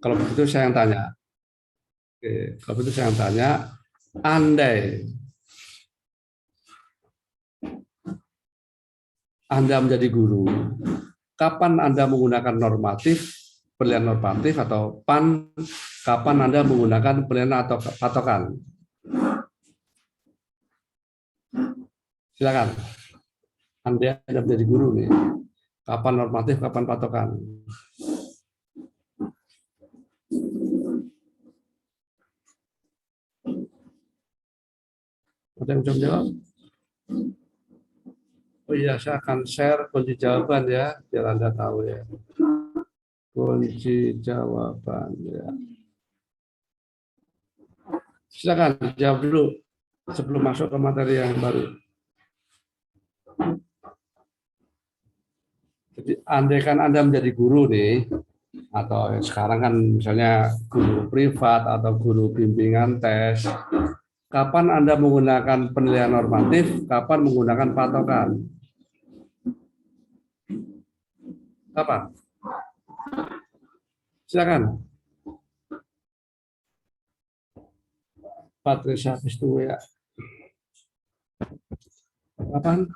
Kalau begitu saya yang tanya. Oke, kalau begitu saya yang tanya, andai Anda menjadi guru, kapan Anda menggunakan normatif, penilaian normatif atau PAN, kapan Anda menggunakan penilaian atau patokan? Silakan. Anda menjadi guru nih. Kapan normatif, kapan patokan? Ada yang bisa menjawab? Oh iya, saya akan share kunci jawaban ya, biar Anda tahu ya. Kunci jawaban ya. Silakan jawab dulu sebelum masuk ke materi yang baru. Jadi andai kan Anda menjadi guru nih, atau sekarang kan misalnya guru privat atau guru bimbingan tes, kapan Anda menggunakan penilaian normatif, kapan menggunakan patokan? Kapan? Silakan. Patricia Pistu ya. Kapan?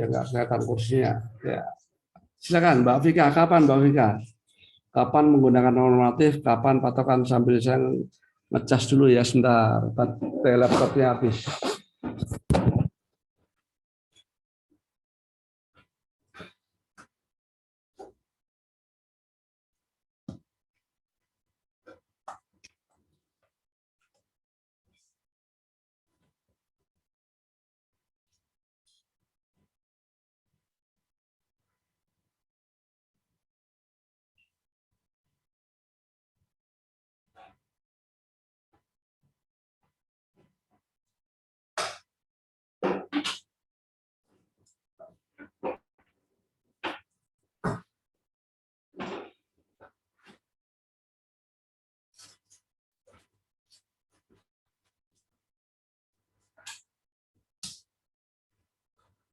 Ya nggak kelihatan kursinya. Ya. Silakan Mbak Vika. Kapan Mbak Vika? Kapan menggunakan normatif, kapan patokan, sambil saya ngecas dulu ya sebentar. Baterai laptopnya habis.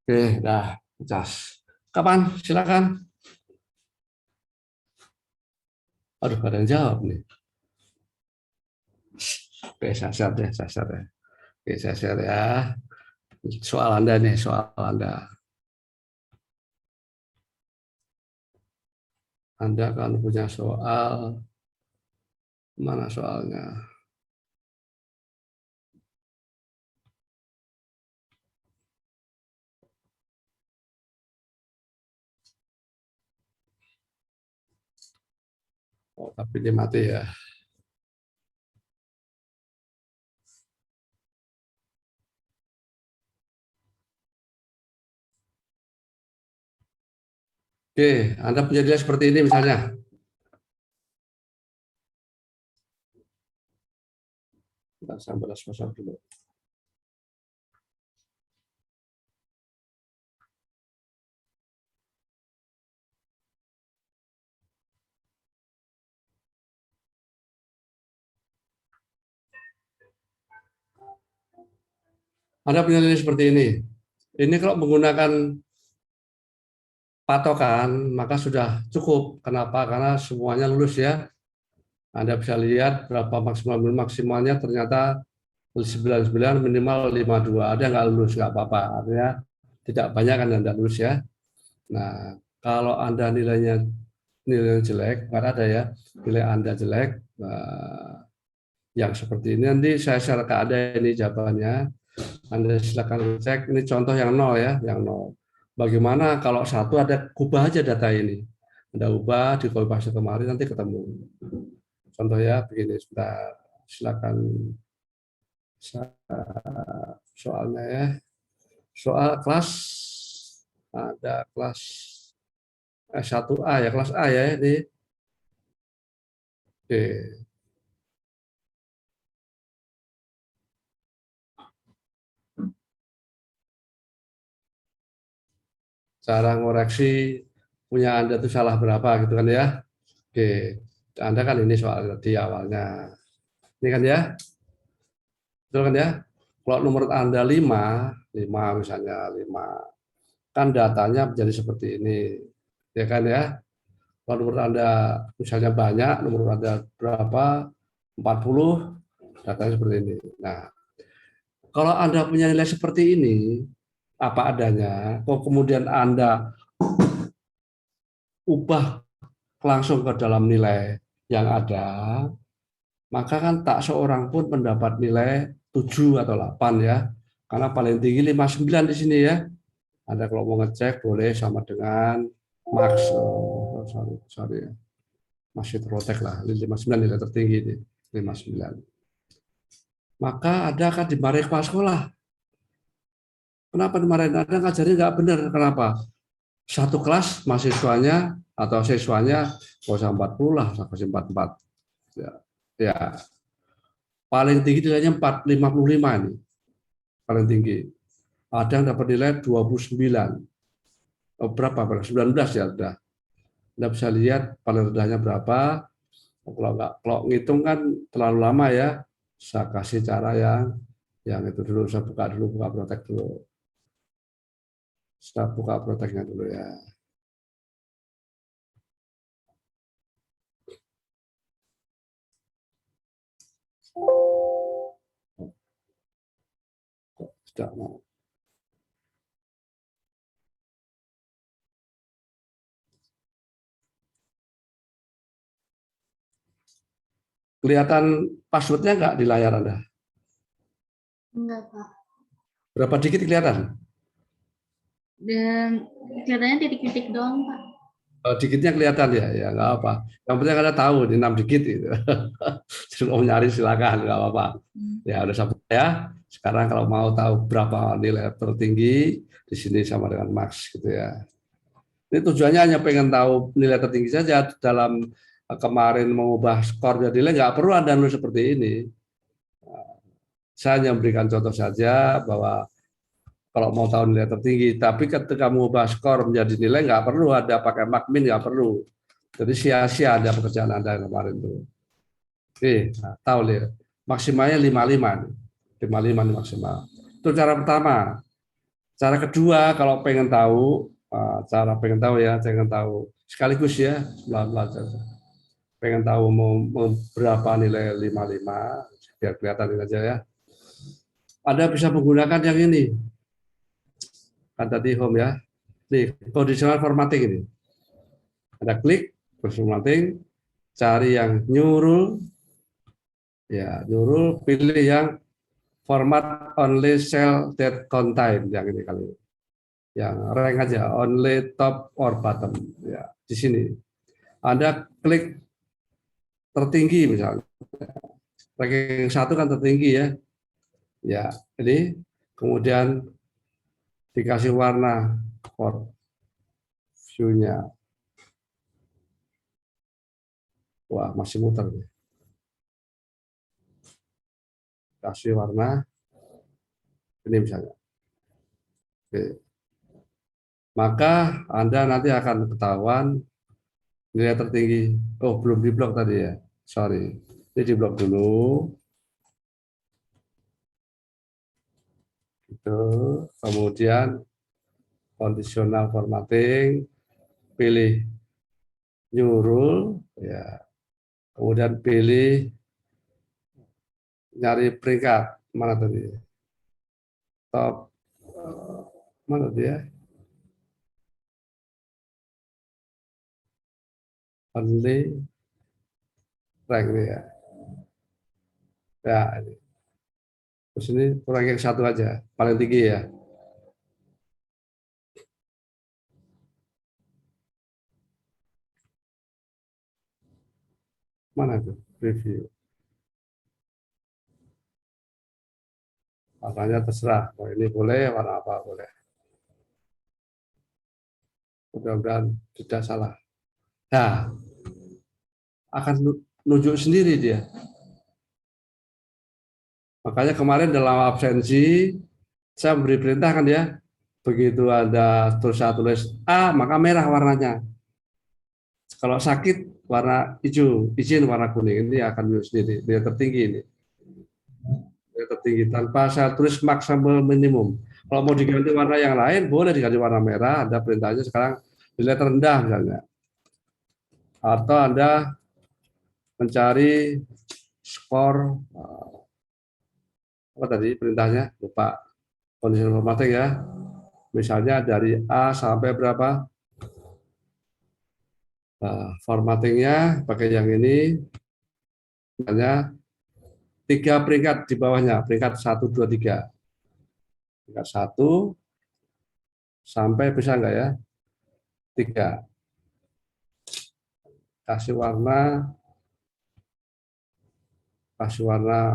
Oke, dah ngecas. Kapan? Silakan. Aduh, ada yang jawab nih. Oke, saya share deh, saya share deh. Oke, saya share ya. Soal Anda nih, soal Anda. Anda kan punya soal, mana soalnya? Oh, tapi dia mati ya. Oke, Anda punya dia seperti ini misalnya. Kita sambil pasang dulu. Anda punya nilai seperti ini. Ini kalau menggunakan patokan, maka sudah cukup. Kenapa? Karena semuanya lulus ya. Anda bisa lihat berapa maksimalnya ternyata 99 minimal 52. Ada nggak lulus nggak apa-apa. Artinya tidak banyak kan Anda lulus ya. Nah, kalau Anda nilainya jelek, nggak ada ya. Nilai Anda jelek, yang seperti ini nanti saya share ke Anda ini jawabannya. Anda silakan cek. Ini contoh yang nol ya, yang nol. Bagaimana kalau satu ada ubah aja data ini. Anda ubah di copy kemarin nanti ketemu. Contoh ya begini, sebentar. Silakan soalnya ya. Soal kelas ada kelas 1A ya, kelas A ya ini. Oke. Cara ngoreksi punya Anda itu salah berapa gitu kan ya. Oke, Anda kan ini soal di awalnya. Ini kan ya, betul kan ya? Kalau nomor Anda 5, 5 misalnya 5, kan datanya menjadi seperti ini. Ya kan ya? Kalau nomor Anda misalnya banyak, nomor Anda berapa? 40, datanya seperti ini. Nah, kalau Anda punya nilai seperti ini, apa adanya, kok kemudian Anda ubah langsung ke dalam nilai yang ada, maka kan tak seorang pun mendapat nilai 7 atau 8 ya. Karena paling tinggi 59 di sini ya. Anda kalau mau ngecek boleh sama dengan max, sorry, masih terlotek lah, 59 nilai tertinggi ini, 59. Maka Anda akan dimarahi kepala sekolah. Kenapa dimarahin? Anda ngajarin nggak benar. Kenapa? Satu kelas mahasiswanya atau siswanya nggak usah 40 lah, saya kasih 44. Ya, ya, paling tinggi nilainya 455 ini, paling tinggi. Ada yang dapat nilai 29. Oh, berapa? 19 ya udah. Anda bisa lihat paling rendahnya berapa. Kalau nggak, kalau ngitung kan terlalu lama ya. Saya kasih cara yang itu dulu. Saya buka dulu, buka protek dulu. Saya buka proteknya dulu ya. Sudah mau. Kelihatan passwordnya nggak di layar Anda? Enggak, Pak. Berapa dikit kelihatan? Dan kelihatannya titik-titik doang, Pak. Dikitnya kelihatan ya, ya nggak apa. Yang penting Anda tahu di 6 dikit itu. Jadi mau nyari silakan, nggak apa-apa. Ya udah sampai ya. Sekarang kalau mau tahu berapa nilai tertinggi di sini sama dengan max gitu ya. Ini tujuannya hanya pengen tahu nilai tertinggi saja dalam kemarin mengubah skor jadi nilai nggak perlu Anda nulis seperti ini. Saya hanya memberikan contoh saja bahwa kalau mau tahu nilai tertinggi, tapi ketika mengubah skor menjadi nilai nggak perlu ada pakai makmin, nggak perlu. Jadi sia-sia ada pekerjaan Anda kemarin itu. Oke, nah, tahu lihat. Maksimalnya 55 nih. 55 nih maksimal. Itu cara pertama. Cara kedua kalau pengen tahu, pengen tahu sekaligus ya, belajar. Pengen tahu mau berapa nilai 55, biar kelihatan ini aja ya. Anda bisa menggunakan yang ini. Kan tadi home ya. Nih, conditional formatting ini. Ada klik, formatting, cari yang nyuruh, ya nyuruh, pilih yang format only cell that contain, yang ini kali, yang rank aja, only top or bottom, ya di sini. Anda klik tertinggi misalnya, ranking 1 kan tertinggi ya, ya ini kemudian dikasih warna for view-nya, wah masih muter, kasih warna ini misalnya. Oke. Maka Anda nanti akan ketahuan nilai tertinggi. Oh, belum diblok tadi ya. Sorry. Ini diblok dulu. Itu. Kemudian conditional formatting, pilih nyuruh ya. Kemudian pilih nyari peringkat mana tadi? Top mana dia? Only rank ya. Ya, ini. Terus ini ranking 1 aja, paling tinggi ya. Mana itu? Review. Warnanya terserah. Oh, ini boleh, warna apa boleh. Mudah-mudahan tidak salah. Nah, akan nunjuk sendiri dia. Makanya kemarin dalam absensi, saya beri perintah kan ya, begitu ada tulis A, maka merah warnanya. Kalau sakit warna hijau, izin warna kuning, ini akan minum sendiri. Nilai tertinggi ini. Nilai tertinggi tanpa saya tulis maksimal minimum. Kalau mau diganti warna yang lain, boleh diganti warna merah. Ada perintahnya sekarang nilai terendah misalnya. Atau Anda mencari skor apa tadi perintahnya? Lupa. Kondisi informatik ya. Misalnya dari A sampai berapa? Formattingnya pakai yang ini. Misalnya 3 peringkat di bawahnya, peringkat 1, 2, 3. Peringkat 1 sampai bisa enggak ya? 3. Kasih warna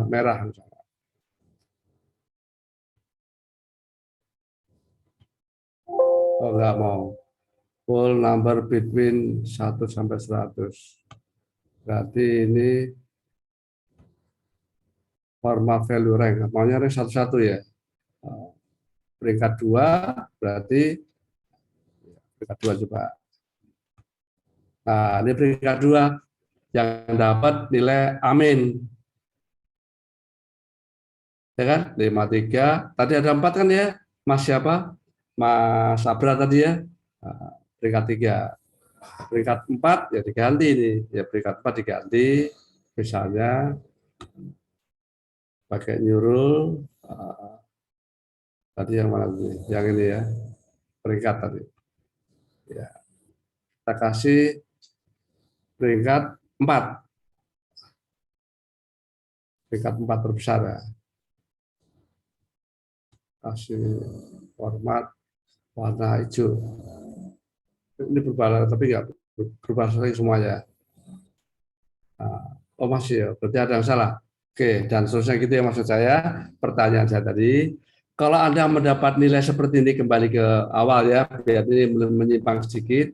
merah misalnya. Oh, enggak mau. Full number between 1 sampai 100. Berarti ini format value rank. Maunya rank 1-1 ya. Peringkat 2 berarti peringkat 2 coba. Nah, ini peringkat 2 yang dapat nilai amin. Ya kan? 53. Tadi ada 4 kan ya? Mas siapa? Mas Abra tadi ya. Nah, peringkat 3. Peringkat 4 ya diganti ini. Ya peringkat 4 diganti. Misalnya pakai nyuruh tadi yang mana ini? Yang ini ya. Peringkat tadi. Ya. Kita kasih peringkat 4. Peringkat 4 terbesar ya. Kasih format warna hijau. Ini berubah tapi nggak berubah semuanya. Oh masih ya, berarti ada yang salah. Oke, dan seterusnya gitu ya maksud saya. Pertanyaan saya tadi, kalau Anda mendapat nilai seperti ini kembali ke awal ya, biar ini menyimpang sedikit,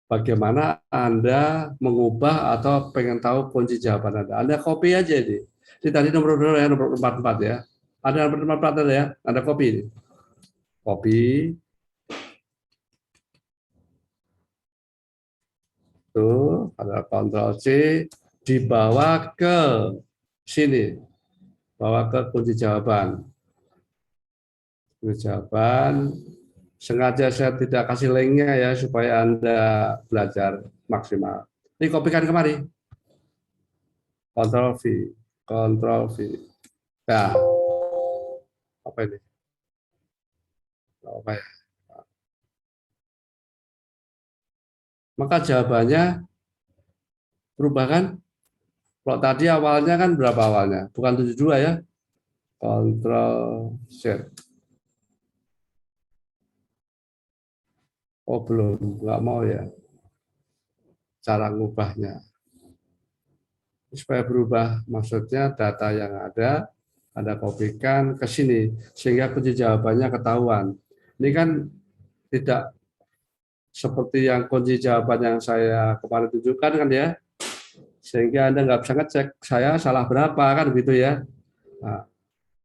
bagaimana Anda mengubah atau pengen tahu kunci jawaban Anda? Anda copy aja ini. Ini tadi nomor 44 ya. Ada nomor 44 ada ya, Anda copy ini. Copy. Tuh, ada Ctrl C, dibawa ke sini, bawa ke kunci jawaban. Kunci jawaban, sengaja saya tidak kasih linknya ya, supaya Anda belajar maksimal. Ini kopikan kemari. Ctrl V, Ctrl V. Nah, apa ini? Apa ya? Maka jawabannya berubah kan? Kalau tadi awalnya kan berapa awalnya? Bukan 72 ya. Ctrl Z. Oh belum, nggak mau ya. Cara ngubahnya. Supaya berubah, maksudnya data yang ada, Anda kopikan ke sini, sehingga kunci jawabannya ketahuan. Ini kan tidak seperti yang kunci jawaban yang saya kemarin tunjukkan kan ya, sehingga Anda nggak bisa ngecek saya salah berapa kan gitu ya. Nah,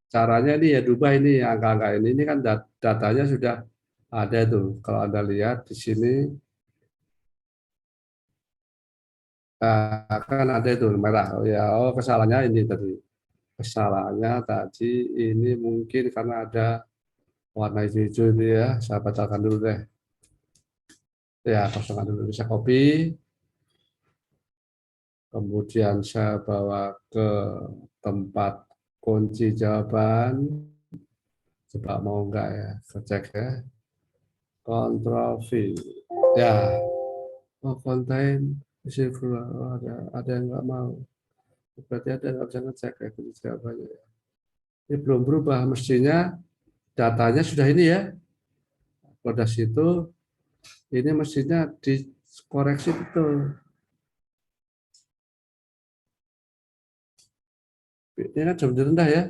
caranya ini ya diubah ini angka-angka ini kan datanya sudah ada tuh. Kalau Anda lihat di sini kan ada itu merah. Oh ya, oh kesalahannya ini tadi. Kesalahannya tadi ini mungkin karena ada warna hijau-hijau ini ya. Saya bacakan dulu deh. Ya, kosongkan dulu. Bisa copy. Kemudian saya bawa ke tempat kunci jawaban. Coba mau enggak ya, saya cek ya. Ctrl V. Ya, oh contain isi oh, ada yang enggak mau. Berarti ada yang nggak bisa ngecek ya kunci jawabannya. Ini belum berubah, mestinya datanya sudah ini ya. Pada situ ini mestinya dikoreksi betul. Ini kan jam rendah ya.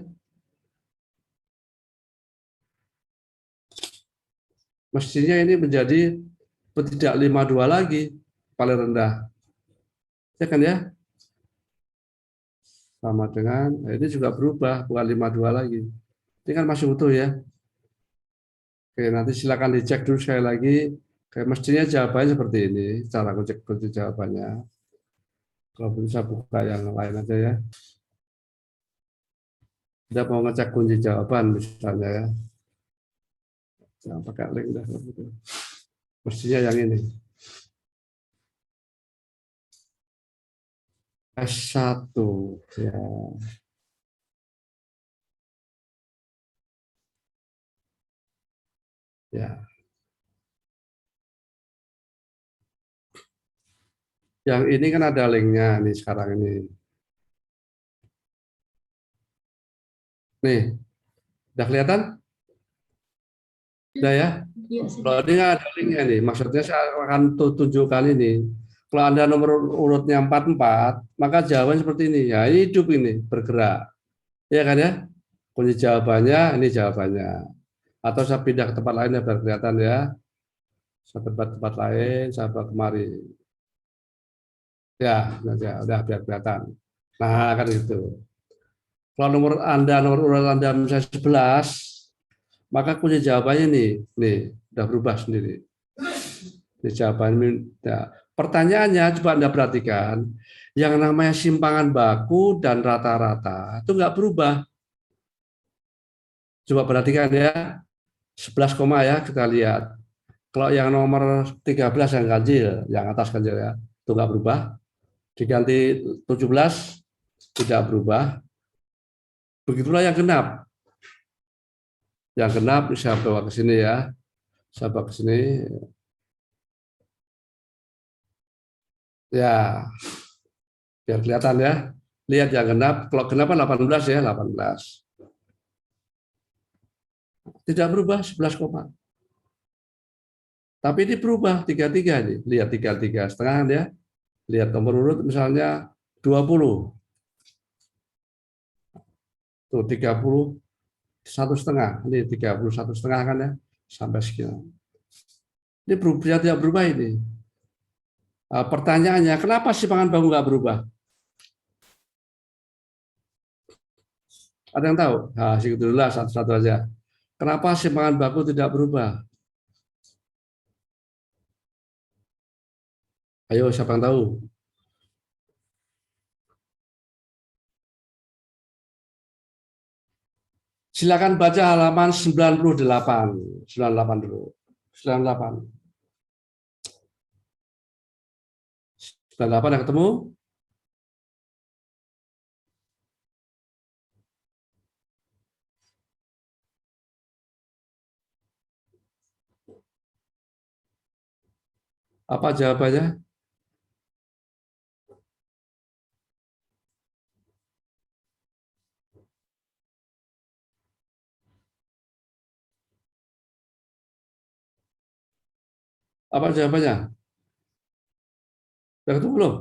Mestinya ini menjadi tidak 52 lagi, paling rendah. Ya kan ya? Sama dengan, nah ini juga berubah, bukan 52 lagi. Ini kan masih utuh ya. Oke, nanti silakan dicek dulu sekali lagi Kayak mestinya jawabannya seperti ini, cara kunci jawabannya. Kalau bisa buka yang lain aja ya. Kita mau ngecek kunci jawaban misalnya ya. Jangan pakai link dah. Mestinya yang ini. S1 ya. Ya. Yang ini kan ada linknya nih sekarang ini. Nih, udah kelihatan? Udah ya? Iya, Kalau sudah. ini nggak ada linknya nih, maksudnya saya akan tunjukkan ini. Kalau Anda nomor urutnya 44, maka jawaban seperti ini. Ya, ini hidup ini, bergerak. Ya kan ya? Kunci jawabannya, ini jawabannya. Atau saya pindah ke tempat lain ya biar kelihatan ya. Saya tempat lain, saya bawa kemari. Ya, udah biar kelihatan. Nah, kan itu. Kalau nomor urut Anda misalnya 11, maka kunci jawabannya nih, udah berubah sendiri. Ini jawabannya. Ya. Pertanyaannya coba Anda perhatikan, yang namanya simpangan baku dan rata-rata itu nggak berubah. Coba perhatikan ya, 11 koma ya kita lihat. Kalau yang nomor 13 yang ganjil, yang atas ganjil ya, itu nggak berubah. Diganti 17 tidak berubah. Begitulah yang genap. Yang genap saya bawa ke sini ya. Saya bawa ke sini. Ya, biar kelihatan ya. Lihat yang genap. Kalau genap kan 18 ya, 18. Tidak berubah 11 koma. Tapi ini berubah 33 nih. Lihat 33 setengah ya. Lihat nomor urut misalnya 20. Tuh 31 setengah. Ini 31 setengah kan ya. Sampai sekian. Ini berubah, tidak berubah ini. Pertanyaannya, kenapa simpangan baku nggak berubah? Ada yang tahu? Nah, segitu dulu lah, satu-satu aja. Kenapa simpangan baku tidak berubah? Ayo, siapa yang tahu? Silakan baca halaman 98. 98 dulu. 98. 98 yang ketemu? Apa jawabannya? Apa jawabannya? Sudah ketemu belum?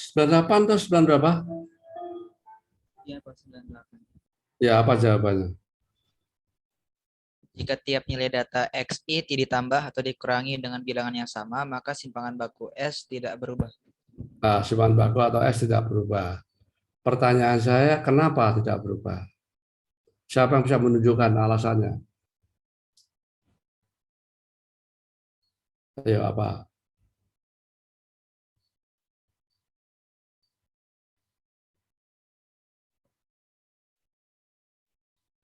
Sembilan delapan atau 9 berapa? Iya, Pak, 98. Ya, apa jawabannya? Jika tiap nilai data XI ditambah atau dikurangi dengan bilangan yang sama, maka simpangan baku S tidak berubah. Nah, simpangan baku atau S tidak berubah. Pertanyaan saya, kenapa tidak berubah? Siapa yang bisa menunjukkan alasannya? Ayo, apa?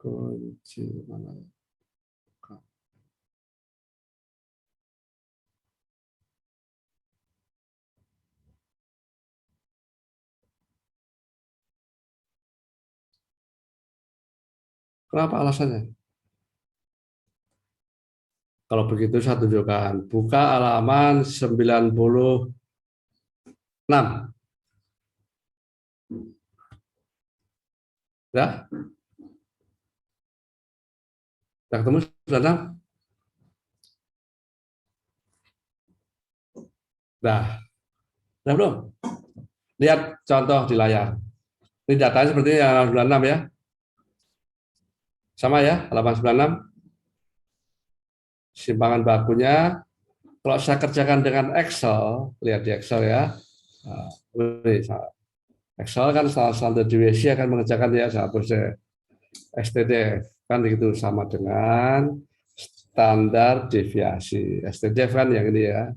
Kunci mana? Kenapa alasannya? Kalau begitu saya tunjukkan. Buka halaman 96. Ya? Sudah ketemu 96? Nah, sudah belum? Lihat contoh di layar. Ini datanya seperti ini, halaman 96 ya. Sama ya, halaman 96. Simpangan bakunya. Kalau saya kerjakan dengan Excel, lihat di Excel ya. Nah, ini Excel kan salah satu divisi akan mengerjakan ya satu STDF kan itu sama dengan standar deviasi. STDF kan yang ini ya.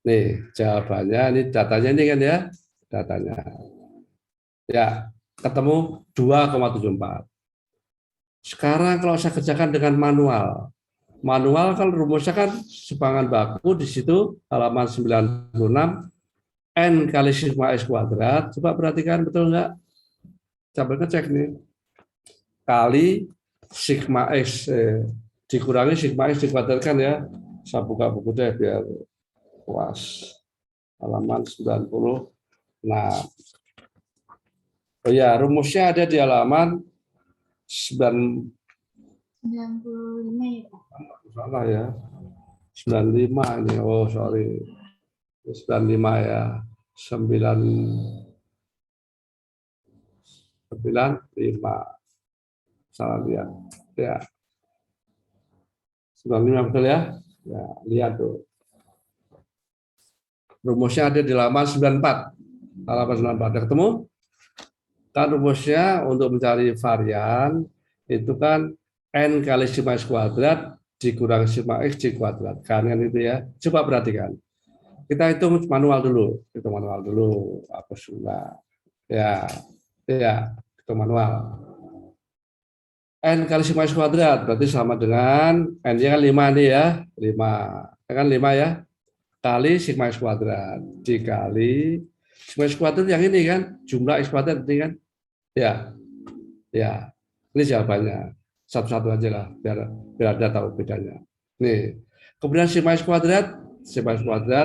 Nih jawabannya, ini datanya ini kan ya, datanya. Ya, ketemu 2,74. Sekarang kalau saya kerjakan dengan manual, manual kan rumusnya kan simpangan baku di situ halaman 96 N kali sigma X kuadrat. Coba perhatikan betul nggak? Coba ngecek nih. Kali sigma X dikurangi sigma X dikuadratkan ya. Saya buka buku deh biar puas. Halaman 90. Nah, oh ya, rumusnya ada di halaman 95 ya, Pak. salah ya. 95 ini. Oh, sorry. 95 ya. 95. Salah lihat. Ya. 95 betul ya? Ya, lihat tuh. Rumusnya ada di halaman 94. Halaman 94. Ada ketemu? Kan rumusnya untuk mencari varian itu kan N kali sigma X kuadrat dikurangi sigma X di kuadrat. Kan itu ya. Coba perhatikan. Kita hitung manual dulu. Hitung manual dulu. Hapus dulu. Ya. Ya, hitung manual. N kali sigma X kuadrat berarti sama dengan N-nya kan 5 nih ya. 5. Kan 5 ya. Kali sigma X kuadrat dikali sigma X kuadrat yang ini kan jumlah X kuadrat ini kan ya ini jawabannya satu-satu aja lah biar Anda tahu bedanya. Nih kemudian sigma X kuadrat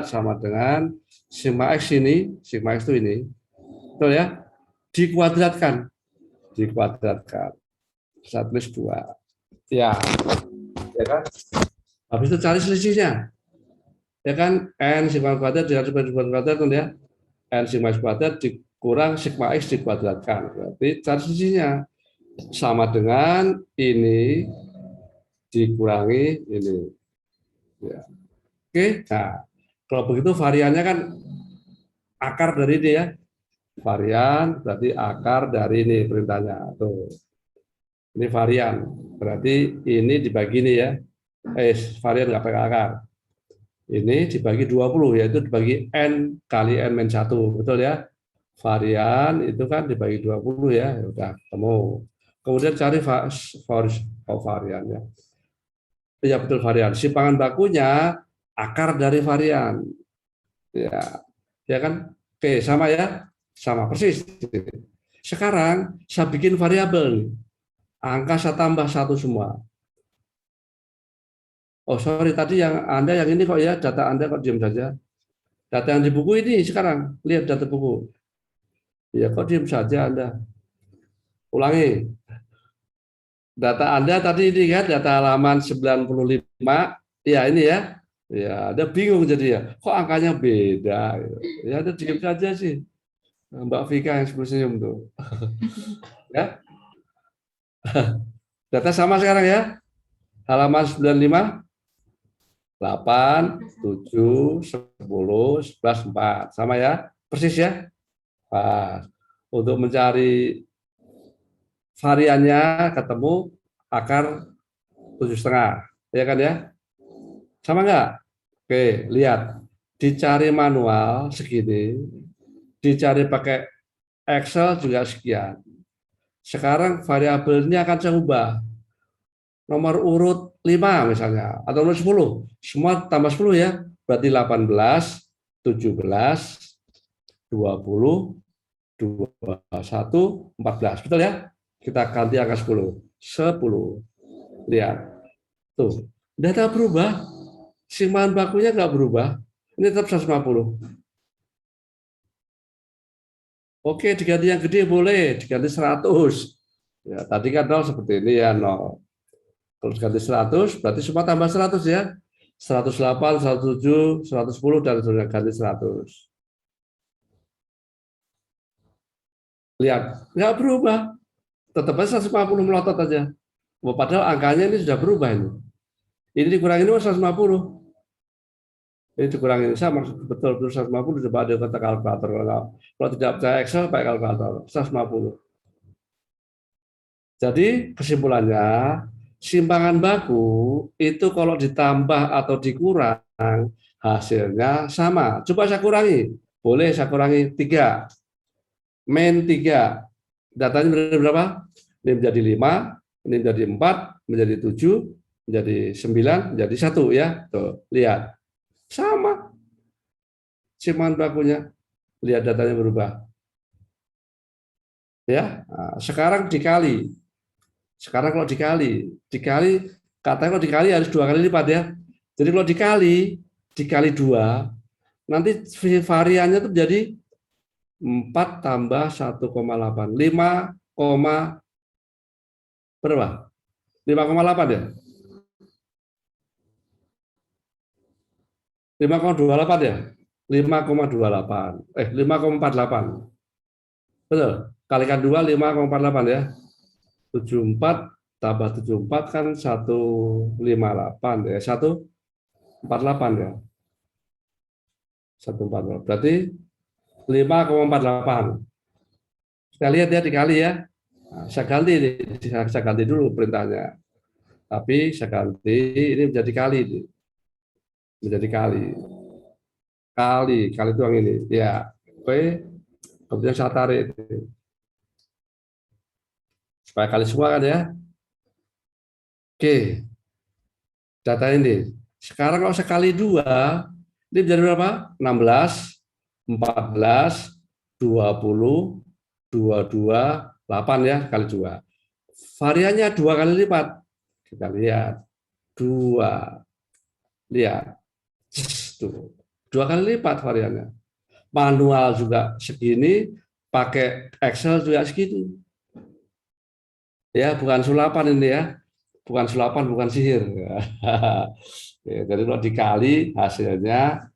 sama dengan sigma X ini, sigma X itu ini betul ya, dikuadratkan 1+2 ya kan, habis itu cari selisihnya ya kan, N sigma kuadrat dengan sigma X kuadrat ya, N sigma X kuadrat dikurang sigma X dikuadratkan, berarti cari selisihnya sama dengan ini dikurangi ini ya. Oke, nah kalau begitu variannya kan akar dari ini ya, varian berarti akar dari ini perintahnya tuh, ini varian berarti ini dibagi ini ya, varian nggak pakai akar. Ini dibagi 20, yaitu dibagi N kali N-1, betul ya? Varian itu kan dibagi 20 ya, udah ketemu. Kemudian cari varian ya. Ya betul varian. Simpangan bakunya akar dari varian. Ya kan? Oke, sama ya? Sama persis. Sekarang saya bikin variabel. Angka saya tambah 1 semua. Oh sorry, tadi yang Anda yang ini kok ya, data Anda kok diam saja. Data yang di buku ini sekarang, lihat data buku. Ya kok diam saja Anda. Ulangi. Data Anda tadi ini kan, data halaman 95, ya ini ya. Ya, Anda bingung jadi ya. Kok angkanya beda? Ya Anda diam saja sih. Mbak Vika yang senyum tuh. Ya. Data sama sekarang ya. Halaman 95. 8, 7, 10, 11, 4. Sama ya? Persis ya? Pas. Untuk mencari variannya ketemu akar 7,5. Ya kan ya? Sama nggak? Oke, lihat. Dicari manual segini. Dicari pakai Excel juga sekian. Sekarang variabelnya akan saya ubah. Nomor urut 5 misalnya, atau nomor 10, semua tambah 10 ya, berarti 18, 17, 20, 21, 14, betul ya? Kita ganti angka 10, 10, lihat, tuh, data berubah, simpangan bakunya nggak berubah, ini tetap 150. Oke, diganti yang gede boleh, diganti 100, Ya, tadi kan 0 seperti ini ya 0. Kalau ganti 100 berarti semua tambah 100 ya. 108, 107, 110 dan sudah ganti 100. Lihat, nggak berubah. Tetap aja 150 melotot aja. Padahal angkanya ini sudah berubah ini. Ini dikurangi ini 150. Ini dikurangi ini sama betul 150 coba ada kata kalkulator. Kalau tidak percaya Excel pakai kalkulator 150. Jadi kesimpulannya simpangan baku itu kalau ditambah atau dikurang hasilnya sama. Coba saya kurangi. Boleh saya kurangi 3. Min 3. Datanya menjadi berapa? Ini menjadi 5, ini menjadi 4, menjadi 7, menjadi 9, menjadi 1 ya. Tuh, lihat. Sama simpangan bakunya. Lihat datanya berubah. Ya. Nah, sekarang dikali. Sekarang kalau dikali katanya kalau dikali harus 2 kali lipat ya. Jadi kalau dikali 2, nanti variannya itu menjadi 4 tambah 1,8. 5, berapa? 5,8 ya? 5,28 ya? 5,28. 5,48. Betul. Kalikan 2, 5,48 ya. 74 tambah 74 kan 158 ya. 148 ya. 148. Berarti 5,48. Kita lihat ya dikali ya. Nah, saya ganti dulu perintahnya. Tapi saya ganti ini menjadi kali. Menjadi kali. Kali itu yang ini. Ya. Oke. Kemudian saya tarik. Supaya kali semua kan ya. Oke. Data ini. Sekarang kalau saya kali 2, ini menjadi berapa? 16, 14, 20, 22, 8 ya, kali 2. Variannya 2 kali lipat. Kita lihat. 2. Lihat. Tuh. 2 kali lipat variannya. Manual juga segini, pakai Excel juga segitu. Ya, bukan sulapan ini ya. Bukan sulapan, bukan sihir. Ya, jadi kalau dikali hasilnya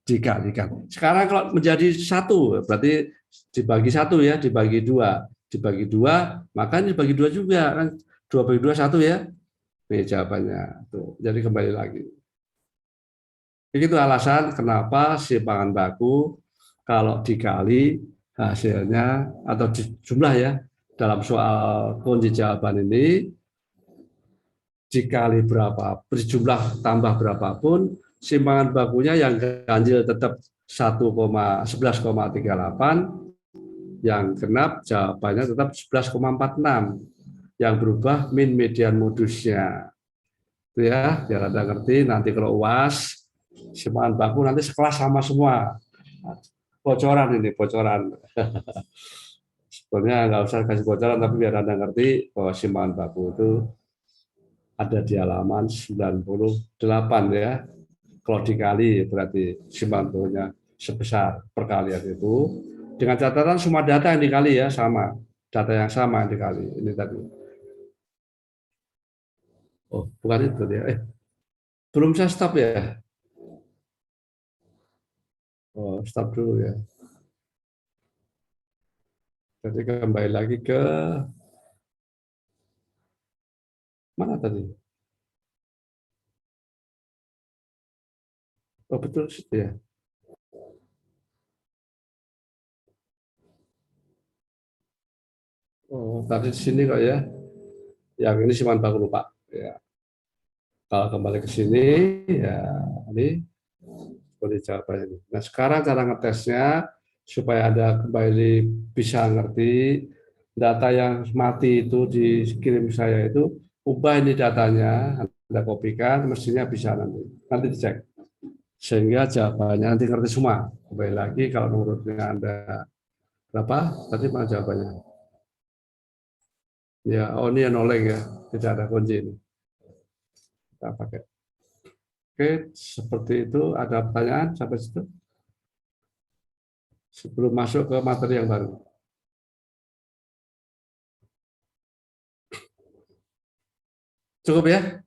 dikalikan. Sekarang kalau menjadi 1, berarti dibagi 1 ya, dibagi 2. Dibagi 2, maka dibagi 2 juga kan. 2 bagi 2 1 ya. Ini jawabannya. Tuh, jadi kembali lagi. Begitu alasan kenapa simpangan baku kalau dikali hasilnya atau jumlah ya dalam soal kunci jawaban ini dikali berapa, berjumlah tambah berapapun, simpangan bakunya yang ganjil tetap 11,38, yang genap jawabannya tetap 11,46, yang berubah min median modusnya. Itu ya, biar Anda ngerti, nanti kalau UAS, simpangan baku nanti sekelas sama semua. Bocoran ini, bocoran. Sebenarnya nggak usah kasih bocoran, tapi biar Anda ngerti bahwa simpangan baku itu ada di halaman 98 ya. Kalau dikali berarti simpangan bakunya sebesar perkalian itu. Dengan catatan semua data yang dikali ya sama. Data yang sama yang dikali. Ini tadi. Oh, bukan itu ya. Belum saya stop ya. Oh, stop dulu ya. Jadi kembali lagi ke mana tadi? Oh, betul situ ya. Oh, tadi di sini kok ya. Yang ini simpan baku lupa. Ya. Kalau kembali ke sini, ya ini boleh jawabannya ini. Nah, sekarang cara ngetesnya supaya Anda kembali bisa ngerti data yang mati itu dikirim saya itu, ubah ini datanya, Anda kopikan, mestinya bisa nanti. Nanti dicek. Sehingga jawabannya nanti ngerti semua. Kembali lagi kalau menurutnya Anda berapa? Tadi mana jawabannya? Ya, oh ini yang oleng ya, tidak ada kunci ini. Kita pakai. Oke, seperti itu. Ada pertanyaan sampai situ? Sebelum masuk ke materi yang baru. Cukup ya?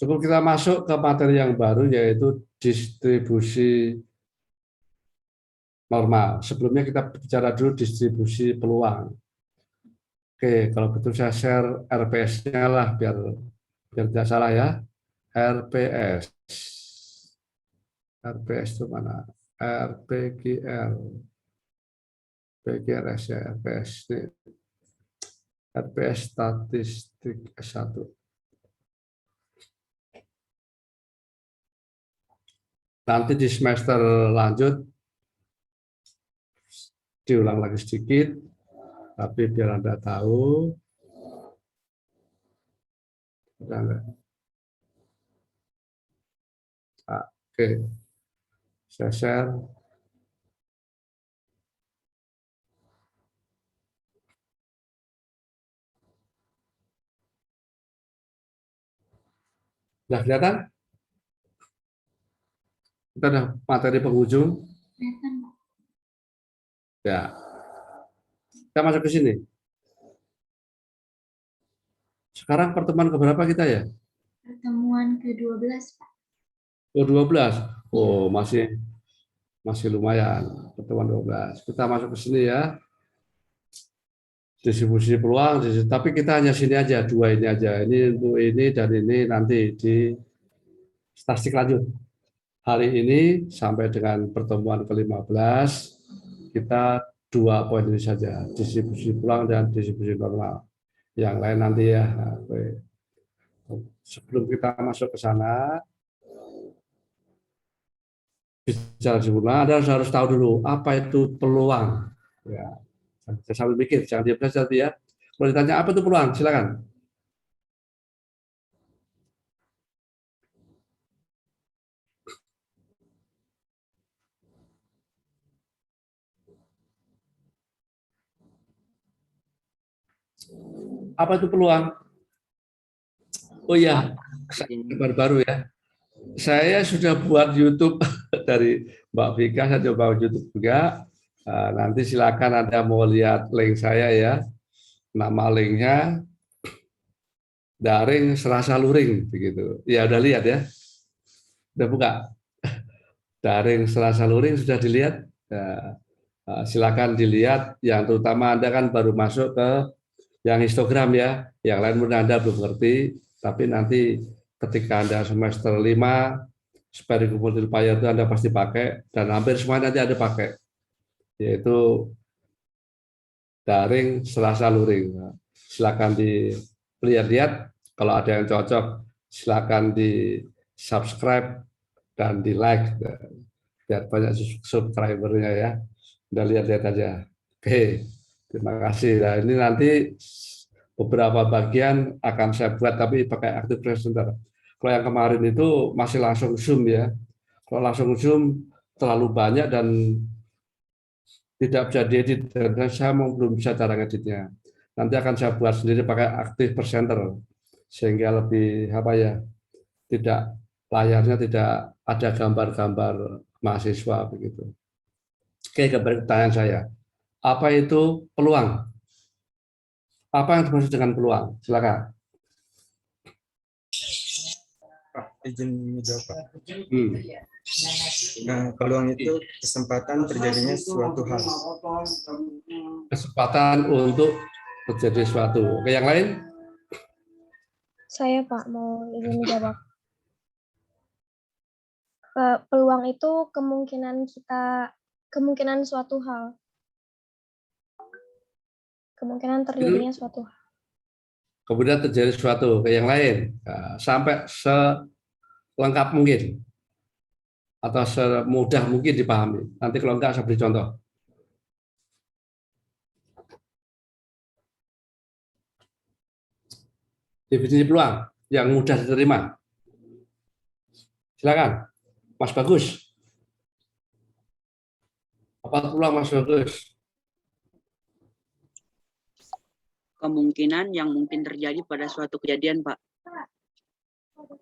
Cukup kita masuk ke materi yang baru yaitu distribusi normal. Sebelumnya kita bicara dulu distribusi peluang. Oke, kalau betul saya share RPS-nya lah biar tidak salah ya. RPS. RPS itu mana? RPGL. PGRS ya, RPS ini. RPS statistik S1. Nanti di semester lanjut diulang lagi sedikit, tapi biar Anda tahu. Oke, saya share. Sudah kelihatan? Kita ada materi penghujung. Kelihatan, Pak. Ya, kita masuk ke sini. Sekarang pertemuan keberapa kita ya? Pertemuan ke-12, Pak. ke-12. Oh, masih lumayan. Pertemuan 12. Kita masuk ke sini ya. Distribusi peluang, tapi kita hanya sini aja, dua ini aja. Ini untuk ini dan ini nanti di statistik lanjut. Hari ini sampai dengan pertemuan ke-15 kita 2 poin ini saja, distribusi peluang dan distribusi normal. Yang lain nanti ya. Sebelum kita masuk ke sana, bicara di rumah, Anda harus tahu dulu apa itu peluang. Ya, saya sambil mikir, jangan diam saja ya. Kalau ditanya apa itu peluang, silakan. Apa itu peluang? Oh iya, baru-baru ya. Saya sudah buat YouTube dari Mbak Vika, saya coba YouTube juga. Nanti silakan Anda mau lihat link saya ya. Nama linknya Daring Serasa Luring begitu. Ya udah lihat ya. Udah buka. Daring Serasa Luring sudah dilihat. Ya, silakan dilihat. Yang terutama Anda kan baru masuk ke yang histogram ya. Yang lain mungkin Anda belum ngerti, tapi nanti ketika Anda semester 5 spherical multiplier itu Anda pasti pakai, dan hampir semua nanti Anda pakai, yaitu Daring Serasa Luring. Silakan dilihat-lihat, kalau ada yang cocok silakan di subscribe dan di like biar banyak subscribernya ya. Udah lihat-lihat aja. Oke, terima kasih. Nah, ini nanti beberapa bagian akan saya buat tapi pakai Active Presenter. Kalau yang kemarin itu masih langsung Zoom ya. Kalau langsung Zoom terlalu banyak dan tidak bisa diedit, dan saya belum bisa cara ngeditnya. Nanti akan saya buat sendiri pakai Active Presenter sehingga lebih apa ya, tidak layarnya tidak ada gambar-gambar mahasiswa begitu. Oke, pertanyaan saya, apa itu peluang? Apa yang dimaksud dengan peluang? Silakan. Pak, izin menjawab, Pak. Hmm. Nah, peluang itu kesempatan terjadinya suatu hal. Kesempatan untuk terjadi sesuatu. Oke, yang lain? Saya Pak mau izin menjawab. Peluang itu kemungkinan suatu hal. Kemungkinan terjadinya suatu hal. Kemudian terjadi sesuatu. Oke, yang lain? Nah, sampai selengkap mungkin atau semudah mungkin dipahami. Nanti kalau enggak saya beri contoh. Definisi peluang yang mudah diterima. Silakan, Mas Bagus. Apa peluang Mas Bagus? Kemungkinan yang mungkin terjadi pada suatu kejadian, Pak.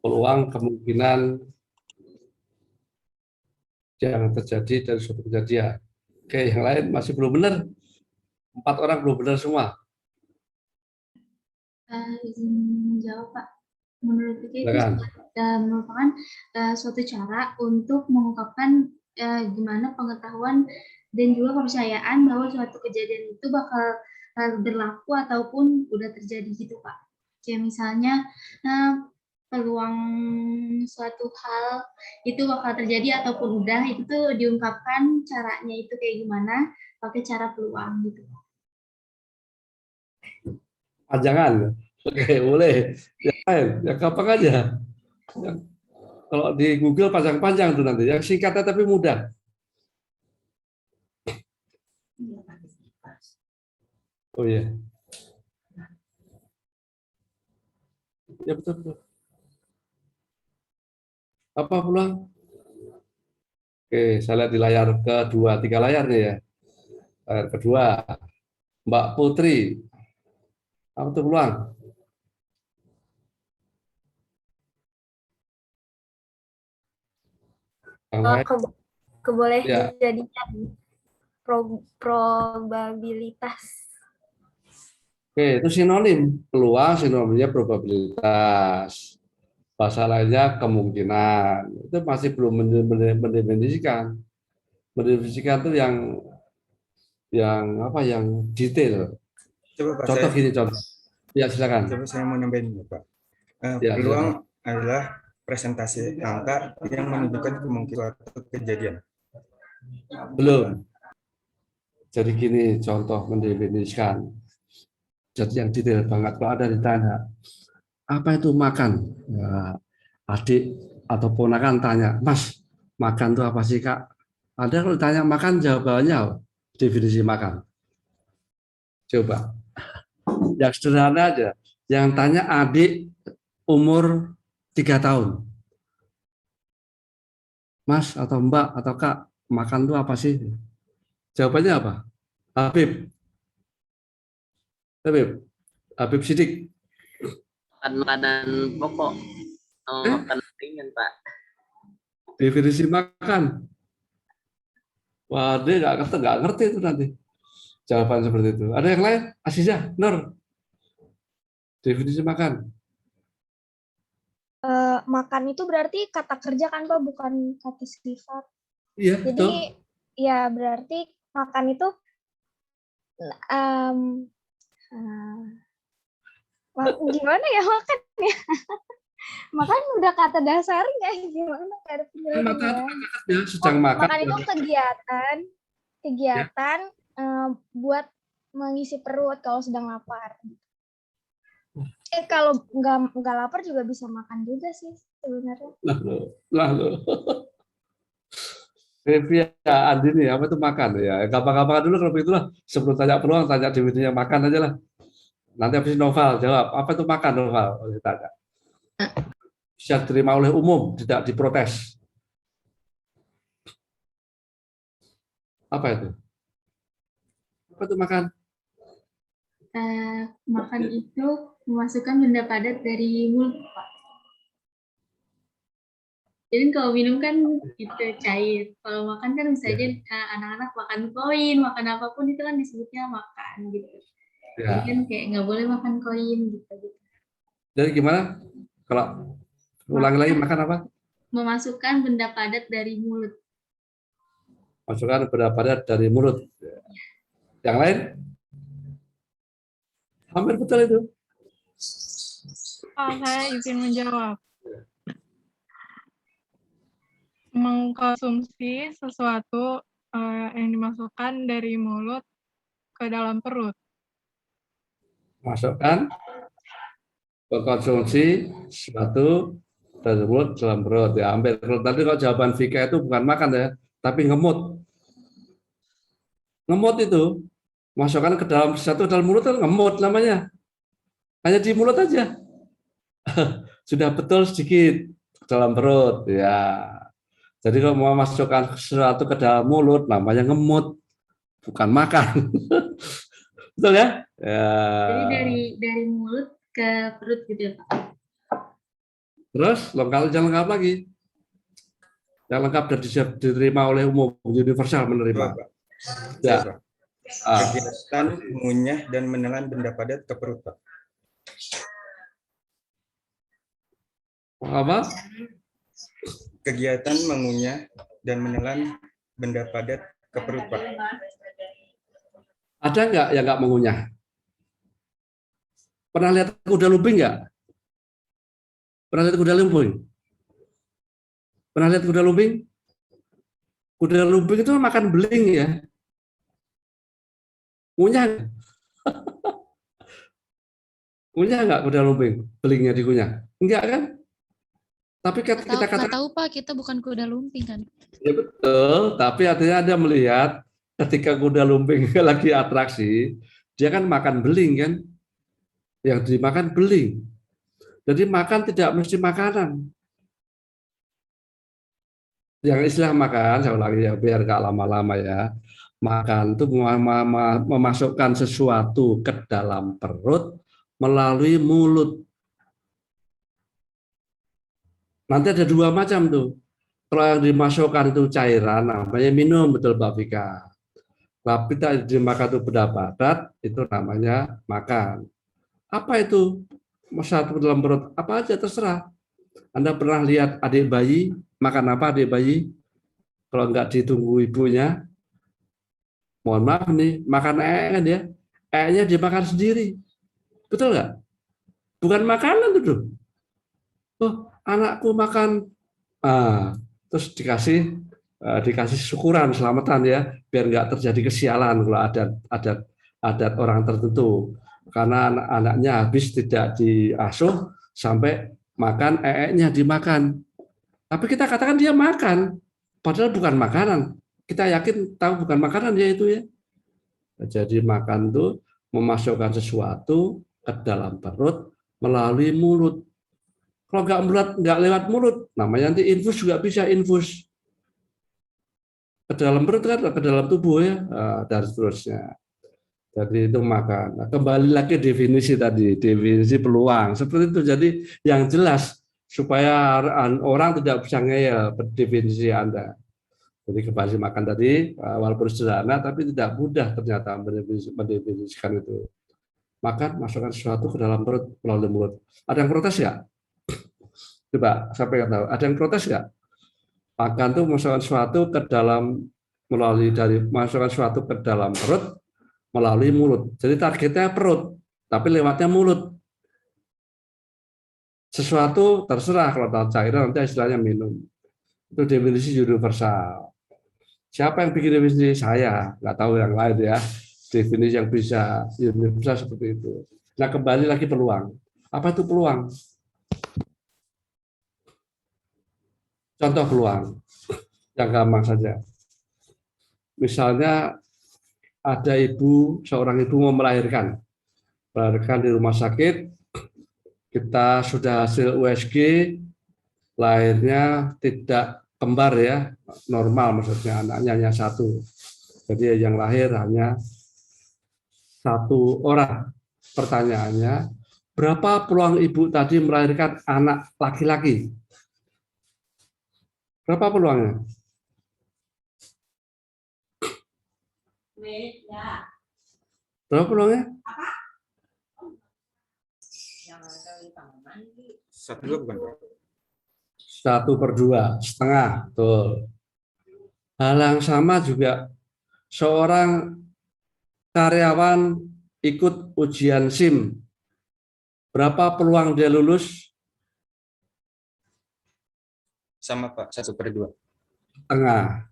Peluang kemungkinan yang terjadi dari suatu kejadian. Oke, yang lain masih belum benar. 4 orang belum benar semua. Izin menjawab Pak. Menurut Vicky itu Silakan. merupakan suatu cara untuk mengungkapkan gimana pengetahuan dan juga kepercayaan bahwa suatu kejadian itu bakal berlaku ataupun udah terjadi gitu Pak. Kayak misalnya peluang suatu hal itu bakal terjadi ataupun udah, itu tuh diungkapkan caranya itu kayak gimana, pakai cara peluang gitu. Panjangan. Oke, boleh. Yang lain, yang gampang aja. Kalau di Google panjang-panjang tuh nanti. Yang singkatnya tapi mudah. Oh iya. Ya betul. Apa peluang? Oke, saya lihat di layar kedua, 3 layar nih ya. Layar kedua, Mbak Putri. Apa tuh peluang? Yang lain? Keboleh Ya. dijadikan probabilitas. Oke, itu sinonim. Peluang sinonimnya probabilitas. Bahasa lainnya kemungkinan. Itu masih belum mendefinisikan. Mendefinisikan itu yang apa? Yang detail. Coba Pak, Contoh gini contoh. Ya silakan. coba saya mau nambahin ini, Pak. Ya, Peluang adalah presentasi angka yang menunjukkan kemungkinan suatu kejadian. Belum. Jadi gini contoh mendefinisikan. Jadi yang detail banget kalau ada ditanya apa itu makan, ya, adik atau ponakan tanya, Mas, makan itu apa sih Kak? Ada kalau ditanya makan jawabannya definisi makan. Coba yang sederhana aja. Yang tanya adik umur 3 tahun. Mas atau Mbak atau Kak, makan itu apa sih? Jawabannya apa? Habib. Habib Sidik. Makanan pokok. Makanan ringan, Pak. Definisi makan. Wah, dia nggak ngerti itu nanti. Jawaban seperti itu. Ada yang lain? Asizah, Nur. Definisi makan. Makan itu berarti kata kerja kan Pak, bukan kata sifat. Iya, betul. Jadi ya berarti makan itu gimana ya makan ya? Makan udah kata dasarnya gimana ada Makan itu penjelasannya. kata kerja, sedang makan. Makan itu kegiatan buat mengisi perut kalau sedang lapar. Kalau nggak lapar juga bisa makan juga sih sebenarnya. Lah lo. Revia Andini, apa itu makan ya? Gampang-gampang dulu kalau begitulah. Sebelum tanya peluang, tanya definisinya makan aja lah. Nanti habis Noval jawab, apa itu makan Noval? Tanya. Bisa diterima oleh umum, tidak diprotes. Apa itu? Apa itu makan? Makan itu memasukkan benda padat dari mulut, Pak. Jadi kalau minum kan itu cair. Kalau makan kan bisa aja anak-anak makan koin, makan apapun itu kan disebutnya makan gitu. Ya. Jadi kan kayak nggak boleh makan koin gitu. Jadi gimana? Kalau ulangi lagi makan apa? Memasukkan benda padat dari mulut. Masukkan benda padat dari mulut. Yang lain? Hampir betul itu. Saya izin menjawab. Mengkonsumsi sesuatu yang dimasukkan dari mulut ke dalam perut. Masukkan, mengkonsumsi sesuatu dari mulut dalam perut. Ya, hampir. Kalau tadi kalau jawaban Vika itu bukan makan ya, tapi ngemut. Ngemut itu masukkan ke dalam sesuatu dalam mulut kan ngemut namanya. Hanya di mulut aja. Sudah betul sedikit ke dalam perut. Ya. Jadi kalau mau masukkan sesuatu ke dalam mulut namanya ngemut, bukan makan. Betul ya? Ya. Jadi dari mulut ke perut gitu ya Pak. Terus yang lengkap lagi. Yang lengkap dan diterima oleh umum, universal menerima. Pak. Ya. Kegiatan mengunyah dan menelan benda padat ke perut, Pak. Apa? Kegiatan mengunyah dan menelan benda padat ke perut, Pak. Ada nggak yang nggak mengunyah? Pernah lihat kuda lumping nggak? Pernah lihat kuda lumping? Pernah lihat kuda lumping? Kuda lumping itu makan beling ya. Ngunyah nggak? Ngunyah nggak kuda lumping? Belingnya dikunyah? Enggak kan? Tapi kita Nggak katakan, tahu Pak, kita bukan kuda lumping kan. ya betul, tapi artinya Anda melihat ketika kuda lumping lagi atraksi, dia kan makan beling kan? Yang dimakan beling. Jadi makan tidak mesti makanan. Yang istilah makan, saya ulangi ya, biar nggak lama-lama ya. Makan itu memasukkan sesuatu ke dalam perut melalui mulut. Nanti ada dua macam tuh. Kalau yang dimasukkan itu cairan, namanya minum, betul Mbak Vika. Tapi tidak dimakan itu benda padat, itu namanya makan. Apa itu? Satu dalam perut, apa aja terserah. Anda pernah lihat adik bayi makan apa adik bayi? Kalau nggak ditunggu ibunya, mohon maaf nih, makan kan ya, nya dimakan sendiri, betul nggak? Bukan makanan itu. Oh, anakku makan, terus dikasih syukuran, selamatan ya, biar nggak terjadi kesialan kalau adat orang tertentu, karena anak-anaknya habis tidak diasuh sampai makan nya dimakan. Tapi kita katakan dia makan, padahal bukan makanan. Kita yakin tahu bukan makanan ya itu ya. Jadi makan itu memasukkan sesuatu ke dalam perut melalui mulut. Kalau nggak lewat mulut, namanya nanti infus juga bisa infus ke dalam perut kan, ke dalam tubuh ya, dan seterusnya. Jadi itu makan. Nah, kembali lagi definisi tadi, definisi peluang seperti itu. Jadi yang jelas supaya orang tidak bisa ngeyel definisi Anda. Jadi kembali makan tadi, walaupun sederhana, tapi tidak mudah ternyata mendefinisikan itu. Makan, masukkan sesuatu ke dalam perut melalui mulut. Ada yang protes ya? Coba, siapa yang tahu? Ada yang protes ya? Makan itu masukkan sesuatu ke dalam masukkan sesuatu ke dalam perut melalui mulut. Jadi targetnya perut, tapi lewatnya mulut. Sesuatu terserah, kalau cairan nanti istilahnya minum. Itu definisi universal. Siapa yang bikin definisi? Saya, nggak tahu yang lain ya. Definisi yang bisa universal seperti itu. Nah, kembali lagi peluang. Apa itu peluang? Contoh peluang yang gampang saja. Misalnya ada seorang ibu mau melahirkan di rumah sakit, kita sudah hasil USG, lahirnya tidak kembar ya, normal maksudnya, anaknya hanya satu. Jadi yang lahir hanya satu orang. Pertanyaannya, berapa peluang ibu tadi melahirkan anak laki-laki? Berapa peluangnya? Berapa peluangnya? Satu bukan? 1/2, setengah. Betul. Hal yang sama juga seorang karyawan ikut ujian SIM. Berapa peluang dia lulus? Sama Pak, 1/2. Setengah.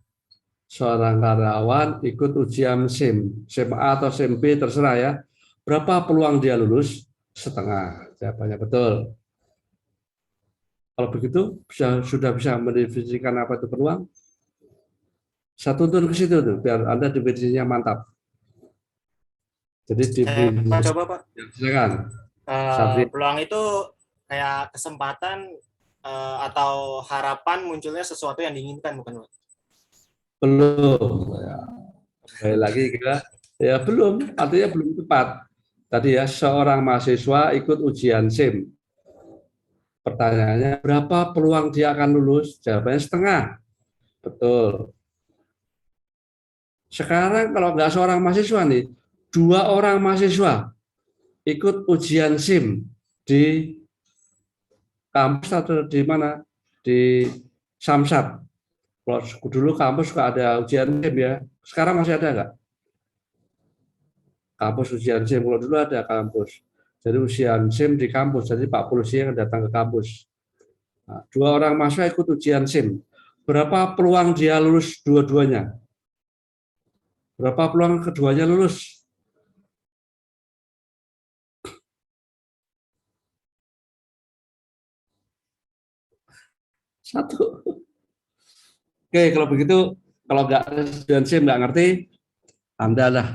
Seorang karyawan ikut ujian SIM, SIM A atau SIM B terserah ya. Berapa peluang dia lulus? Setengah. Jawabannya betul. Kalau begitu sudah bisa mendefinisikan apa itu peluang. Saya tuntun ke situ tuh, biar Anda definisinya mantap. Jadi definisi. Coba Pak. Silakan. Peluang itu kayak kesempatan atau harapan munculnya sesuatu yang diinginkan, bukan Pak? Belum. Ya. Kembali lagi kita ya belum, artinya belum tepat. Tadi ya, seorang mahasiswa ikut ujian SIM. Pertanyaannya, berapa peluang dia akan lulus? Jawabannya setengah. Betul. Sekarang kalau nggak seorang mahasiswa nih, 2 orang mahasiswa. ikut ujian SIM di kampus atau di mana? Di Samsat. Kalau dulu kampus suka ada ujian SIM ya. Sekarang masih ada nggak? Kampus ujian SIM, kalau dulu ada kampus. Jadi ujian SIM di kampus, jadi Pak Polisi yang datang ke kampus. Nah, 2 orang mahasiswa ikut ujian SIM. Berapa peluang dia lulus dua-duanya? Berapa peluang keduanya lulus? Satu. Oke, kalau begitu, kalau nggak ujian SIM nggak ngerti, Anda lah.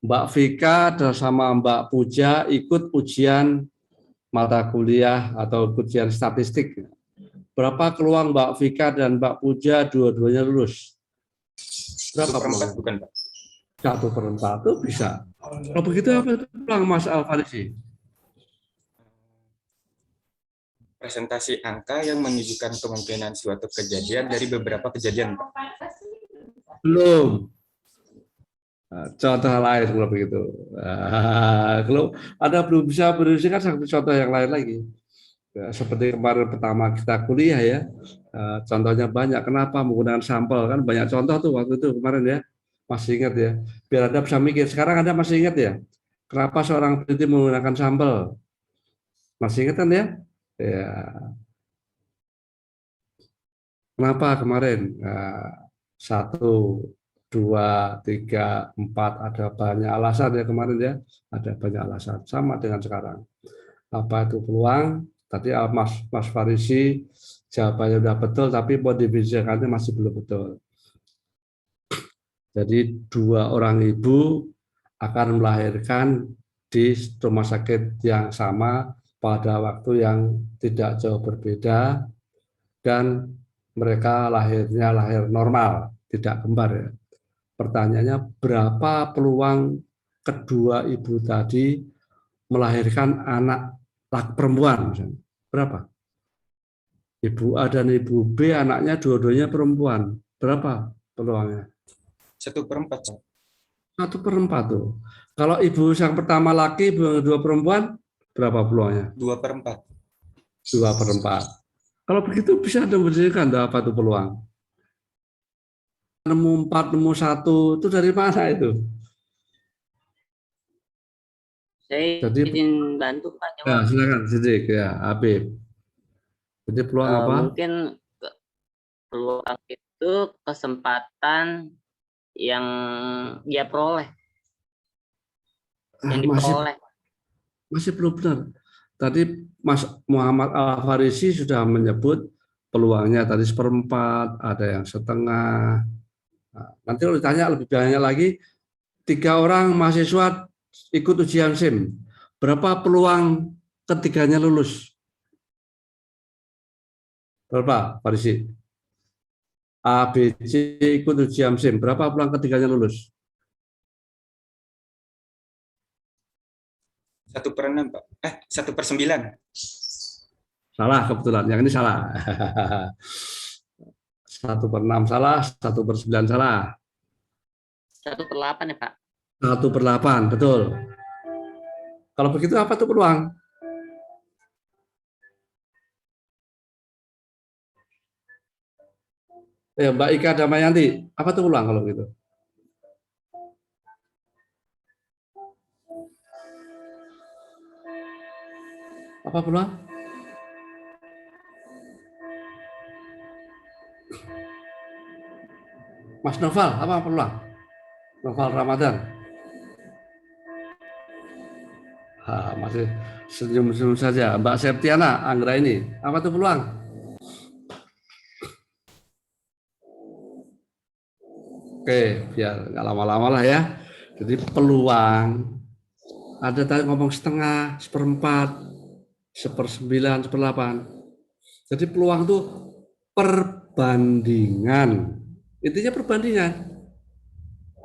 Mbak Vika sama Mbak Puja ikut ujian mata kuliah atau ujian statistik. Berapa peluang Mbak Vika dan Mbak Puja dua-duanya lulus? Berapa peluang? Bukan, Pak. 1/4 itu bisa. Kalau begitu apa itu peluang Mas Alfarisi? Presentasi angka yang menunjukkan kemungkinan suatu kejadian dari beberapa kejadian, Pak. Belum. Contoh lain kalau begitu. Kalau Anda belum bisa berikan satu contoh yang lain lagi. Ya, seperti kemarin pertama kita kuliah ya, contohnya banyak. Kenapa menggunakan sampel, kan banyak contoh tuh waktu itu kemarin ya, masih ingat ya. Biar Anda bisa mikir. Sekarang Anda masih ingat ya, kenapa seorang peneliti menggunakan sampel? Masih ingat kan ya? Ya. Kenapa kemarin? 1, 2, 3, 4, ada banyak alasan ya kemarin ya, ada banyak alasan. Sama dengan sekarang. Apa itu peluang? Tadi Mas Farisi jawabannya sudah betul, tapi modifikasinya masih belum betul. Jadi 2 orang ibu akan melahirkan di rumah sakit yang sama pada waktu yang tidak jauh berbeda, dan mereka lahirnya lahir normal, tidak kembar ya. Pertanyaannya, berapa peluang kedua ibu tadi melahirkan anak perempuan? Misalnya. Berapa? Ibu A dan ibu B anaknya dua-duanya perempuan. Berapa peluangnya? 1/4. 1/4 tuh. Kalau ibu yang pertama laki, ibu yang kedua perempuan, berapa peluangnya? 2/4. 2/4. Kalau begitu bisa Anda berdirikan apa itu peluang? Nemu 4, nemu 1, itu dari mana itu? Saya izin bantu Pak. Ya, silakan Sidik ya, Habib. Jadi peluang apa? Mungkin peluang itu kesempatan yang dia peroleh. Yang diperoleh. Masih belum benar. Tadi Mas Muhammad Al-Farisi sudah menyebut peluangnya tadi 1/4, ada yang setengah. Nah, nanti kalau ditanya lebih banyak lagi, 3 orang mahasiswa ikut ujian SIM. Berapa peluang ketiganya lulus? Berapa, Farisi? A, B, C ikut ujian SIM. Berapa peluang ketiganya lulus? 1/6, Pak. 1/9. Salah kebetulan. Yang ini salah. 1/6 salah, 1/9 salah. 1/8 ya Pak. 1/8, betul. Kalau begitu apa tuh peluang? Ya, Mbak Ika Damayanti, apa tuh peluang kalau gitu? Apa peluang? Mas Noval, apa peluang? Noval Ramadan. Masih senyum-senyum saja. Mbak Septiana Anggra ini, apa tuh peluang? Oke, biar nggak lama-lama lah ya. Jadi peluang, ada tadi ngomong setengah, 1/4, 1/9, 1/8. Jadi peluang itu perbandingan. Intinya perbandingan.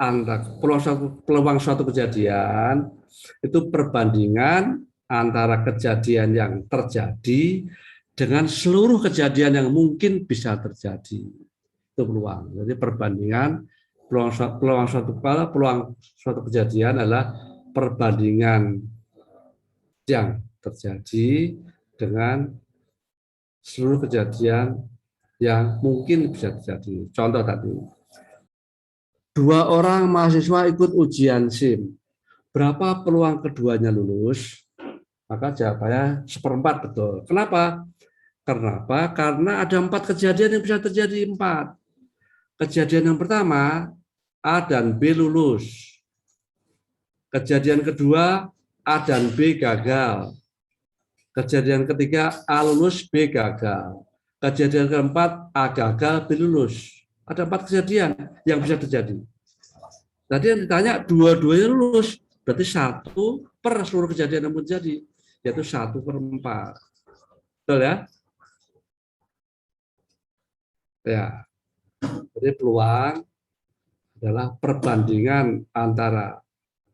Antara peluang suatu kejadian itu perbandingan antara kejadian yang terjadi dengan seluruh kejadian yang mungkin bisa terjadi. Itu peluang. Jadi perbandingan peluang suatu kejadian adalah perbandingan yang terjadi dengan seluruh kejadian yang mungkin bisa terjadi. Contoh tadi, 2 orang mahasiswa ikut ujian SIM. Berapa peluang keduanya lulus? Maka jawabannya 1/4 betul. Kenapa? Karena ada 4 kejadian yang bisa terjadi 4. Kejadian yang pertama, A dan B lulus. Kejadian kedua, A dan B gagal. Kejadian ketiga, A lulus, B gagal. Kejadian keempat, A gagal, B lulus. Ada 4 kejadian yang bisa terjadi. Tadi yang ditanya, dua-duanya lulus. Berarti 1 per seluruh kejadian yang terjadi, yaitu 1/4. Betul ya? Ya. Jadi peluang adalah perbandingan antara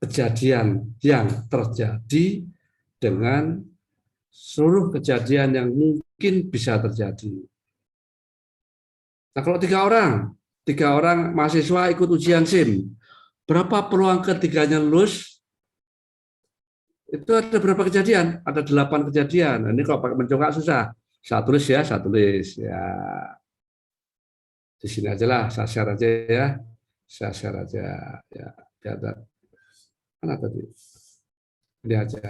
kejadian yang terjadi dengan seluruh kejadian yang mungkin bisa terjadi. Nah, kalau 3 orang mahasiswa ikut ujian SIM, berapa peluang ketiganya lulus? Itu ada berapa kejadian? Ada 8 kejadian. Nah, ini kalau pakai mencongak susah. Saya tulis ya, saya tulis ya. Di sini aja lah, saya share aja ya. Saya share aja ya. Mana tadi? Ini aja.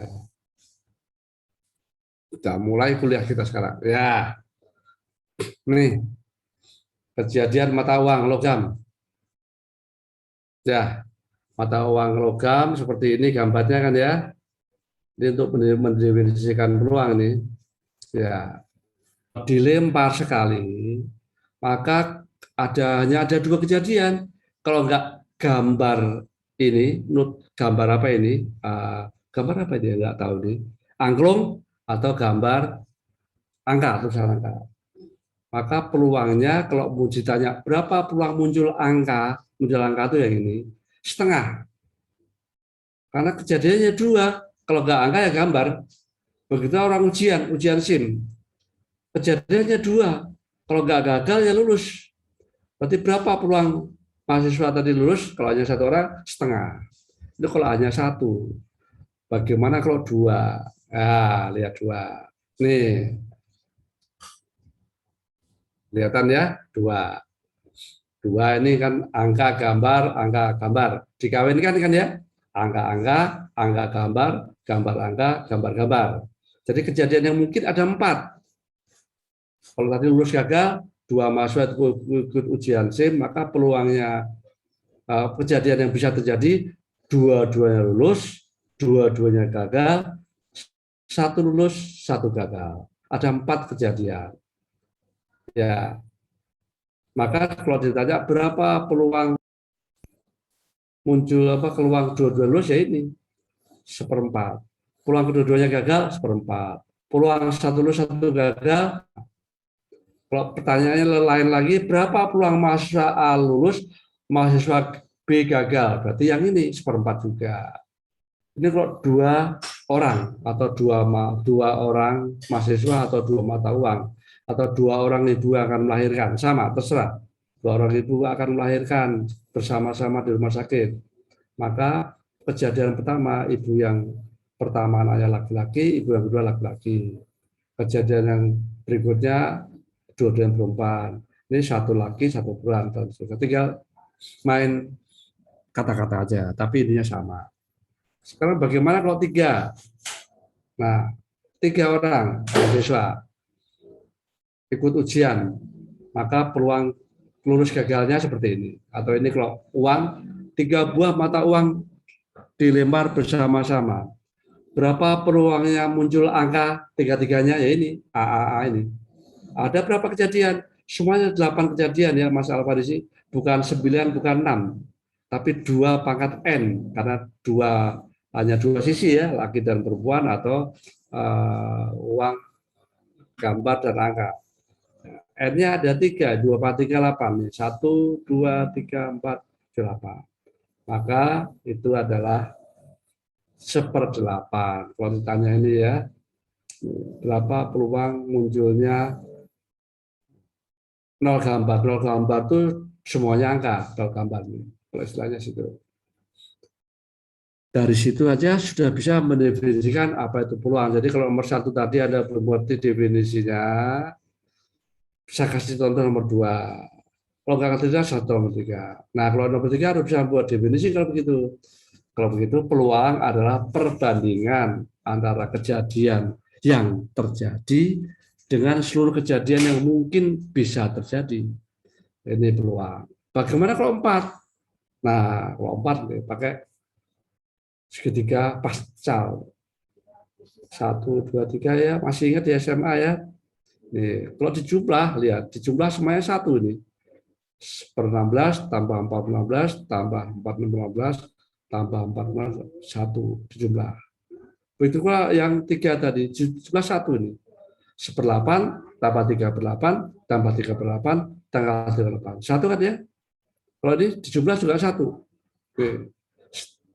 Kita mulai kuliah kita sekarang. Ya. Nih. Kejadian mata uang logam. Ya. Mata uang logam seperti ini gambarnya kan ya. Ini untuk mendefinisikan peluang nih. Ya. Dilempar sekali, maka hanya ada 2 kejadian. Kalau enggak gambar ini, gambar apa ini? Gambar apa dia enggak tahu nih. Angklung atau gambar angka, tulisan angka. Maka peluangnya kalau mau ditanya berapa peluang muncul angka itu yang ini, setengah. Karena kejadiannya 2, kalau enggak angka ya gambar. Begitu orang ujian SIM. Kejadiannya 2, kalau enggak gagal ya lulus. Berarti berapa peluang mahasiswa tadi lulus? Kalau hanya 1 orang, setengah. Itu kalau hanya 1. Bagaimana kalau 2? Nah, lihat 2. Nih. Kelihatan ya? 2. 2 ini kan angka gambar. Dikawinkan kan ya? Angka-angka, angka gambar, gambar angka, gambar gambar. Jadi kejadian yang mungkin ada 4. Kalau tadi lulus gagal, 2 mahasiswa ikut ujian SIM, maka peluangnya kejadian yang bisa terjadi, 2-duanya lulus, 2-duanya gagal, 1 lulus, 1 gagal. Ada 4 kejadian. Ya, maka kalau ditanya berapa peluang muncul peluang dua-duanya lulus ya ini 1/4. Peluang kedua-duanya gagal 1/4. Peluang 1 lulus 1 gagal. Kalau pertanyaannya lain lagi, berapa peluang mahasiswa A lulus, mahasiswa B gagal? Berarti yang ini 1/4 juga. Ini kalau 2 orang atau 2 orang mahasiswa atau 2 mata uang atau 2 orang ibu akan melahirkan, sama terserah. 2 orang ibu akan melahirkan bersama-sama di rumah sakit. Maka kejadian pertama ibu yang pertama anaknya laki-laki, ibu yang kedua laki-laki. Kejadian yang berikutnya 2 perempuan. Ini 1 laki, 1 perempuan. Tinggal main kata-kata aja, tapi intinya sama. Sekarang bagaimana kalau 3? Nah, 3 orang mahasiswa ikut ujian, maka peluang lulus gagalnya seperti ini. Atau ini kalau uang, 3 buah mata uang dilempar bersama-sama. Berapa peluangnya muncul angka 3-3-nya? Ya ini, AAA ini. Ada berapa kejadian? Semuanya 8 kejadian ya Mas Alfarisi, bukan 9, bukan 6, tapi 2 pangkat N, karena hanya 2 sisi ya, laki dan perempuan atau uang, gambar dan angka. N-nya ada 3, 2 per 3, 8. 1, 2, 3, 4, 8. Maka itu adalah 1/8. Kalau ditanya ini ya, berapa peluang munculnya 0 gambar. 0 gambar itu semuanya angka, 0 gambar ini. Kalau istilahnya situ. Dari situ aja sudah bisa mendefinisikan apa itu peluang. Jadi kalau nomor 1 tadi ada belum mengerti definisinya, bisa kasih contoh nomor 2. Kalau nggak ngerti 1, nomor 3. Nah, kalau nomor 3 harus bisa buat definisi kalau begitu. Kalau begitu peluang adalah perbandingan antara kejadian yang terjadi dengan seluruh kejadian yang mungkin bisa terjadi. Ini peluang. Bagaimana kalau 4? Nah, kalau 4 nih, pakai segitiga pascal. 1, 2, 3 ya, masih ingat di SMA ya. Nih, kalau dijumlah, lihat, dijumlah semuanya 1 ini. 1/16 tambah 4/16 tambah 4/16 tambah 4/16 1 dijumlah. Begitu pula yang 3 tadi, jumlah 1 ini. 1/8 tambah 3/8 tambah 3/8 tanggal 38. 1 kan ya? Kalau ini dijumlah juga 1. Oke.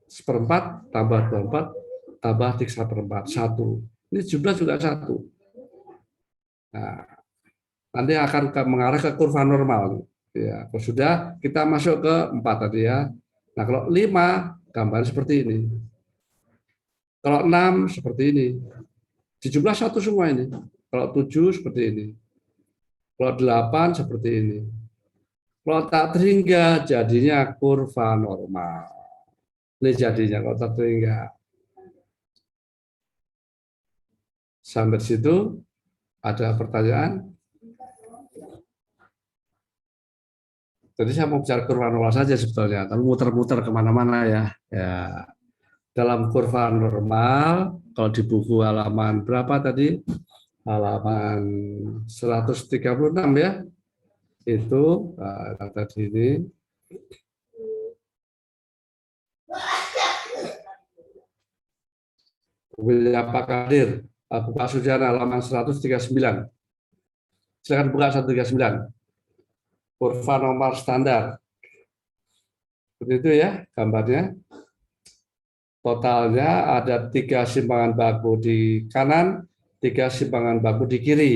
1/4 tambah 24 tambah 3/4 1. Ini jumlah juga 1. Nah, nanti akan mengarah ke kurva normal. Ya, kalau sudah kita masuk ke 4 tadi ya. Nah, kalau 5 gambarnya seperti ini. Kalau 6 seperti ini. Dijumlah 1 semua ini. Kalau 7 seperti ini. Kalau 8 seperti ini. Kalau tak terhingga jadinya kurva normal. Ini jadinya kalau tak terhingga. Sampai di situ ada pertanyaan? Jadi saya mau bicara kurva normal saja sebetulnya, tapi muter-muter kemana-mana ya. Ya. Dalam kurva normal, kalau di buku halaman berapa tadi? Halaman 136 ya. Itu tadi ini. Pak Kadir, buka Sujana halaman 139. Silakan buka 139. Kurva normal standar. Seperti itu ya gambarnya. Totalnya ada 3 simpangan baku di kanan, 3 simpangan baku di kiri.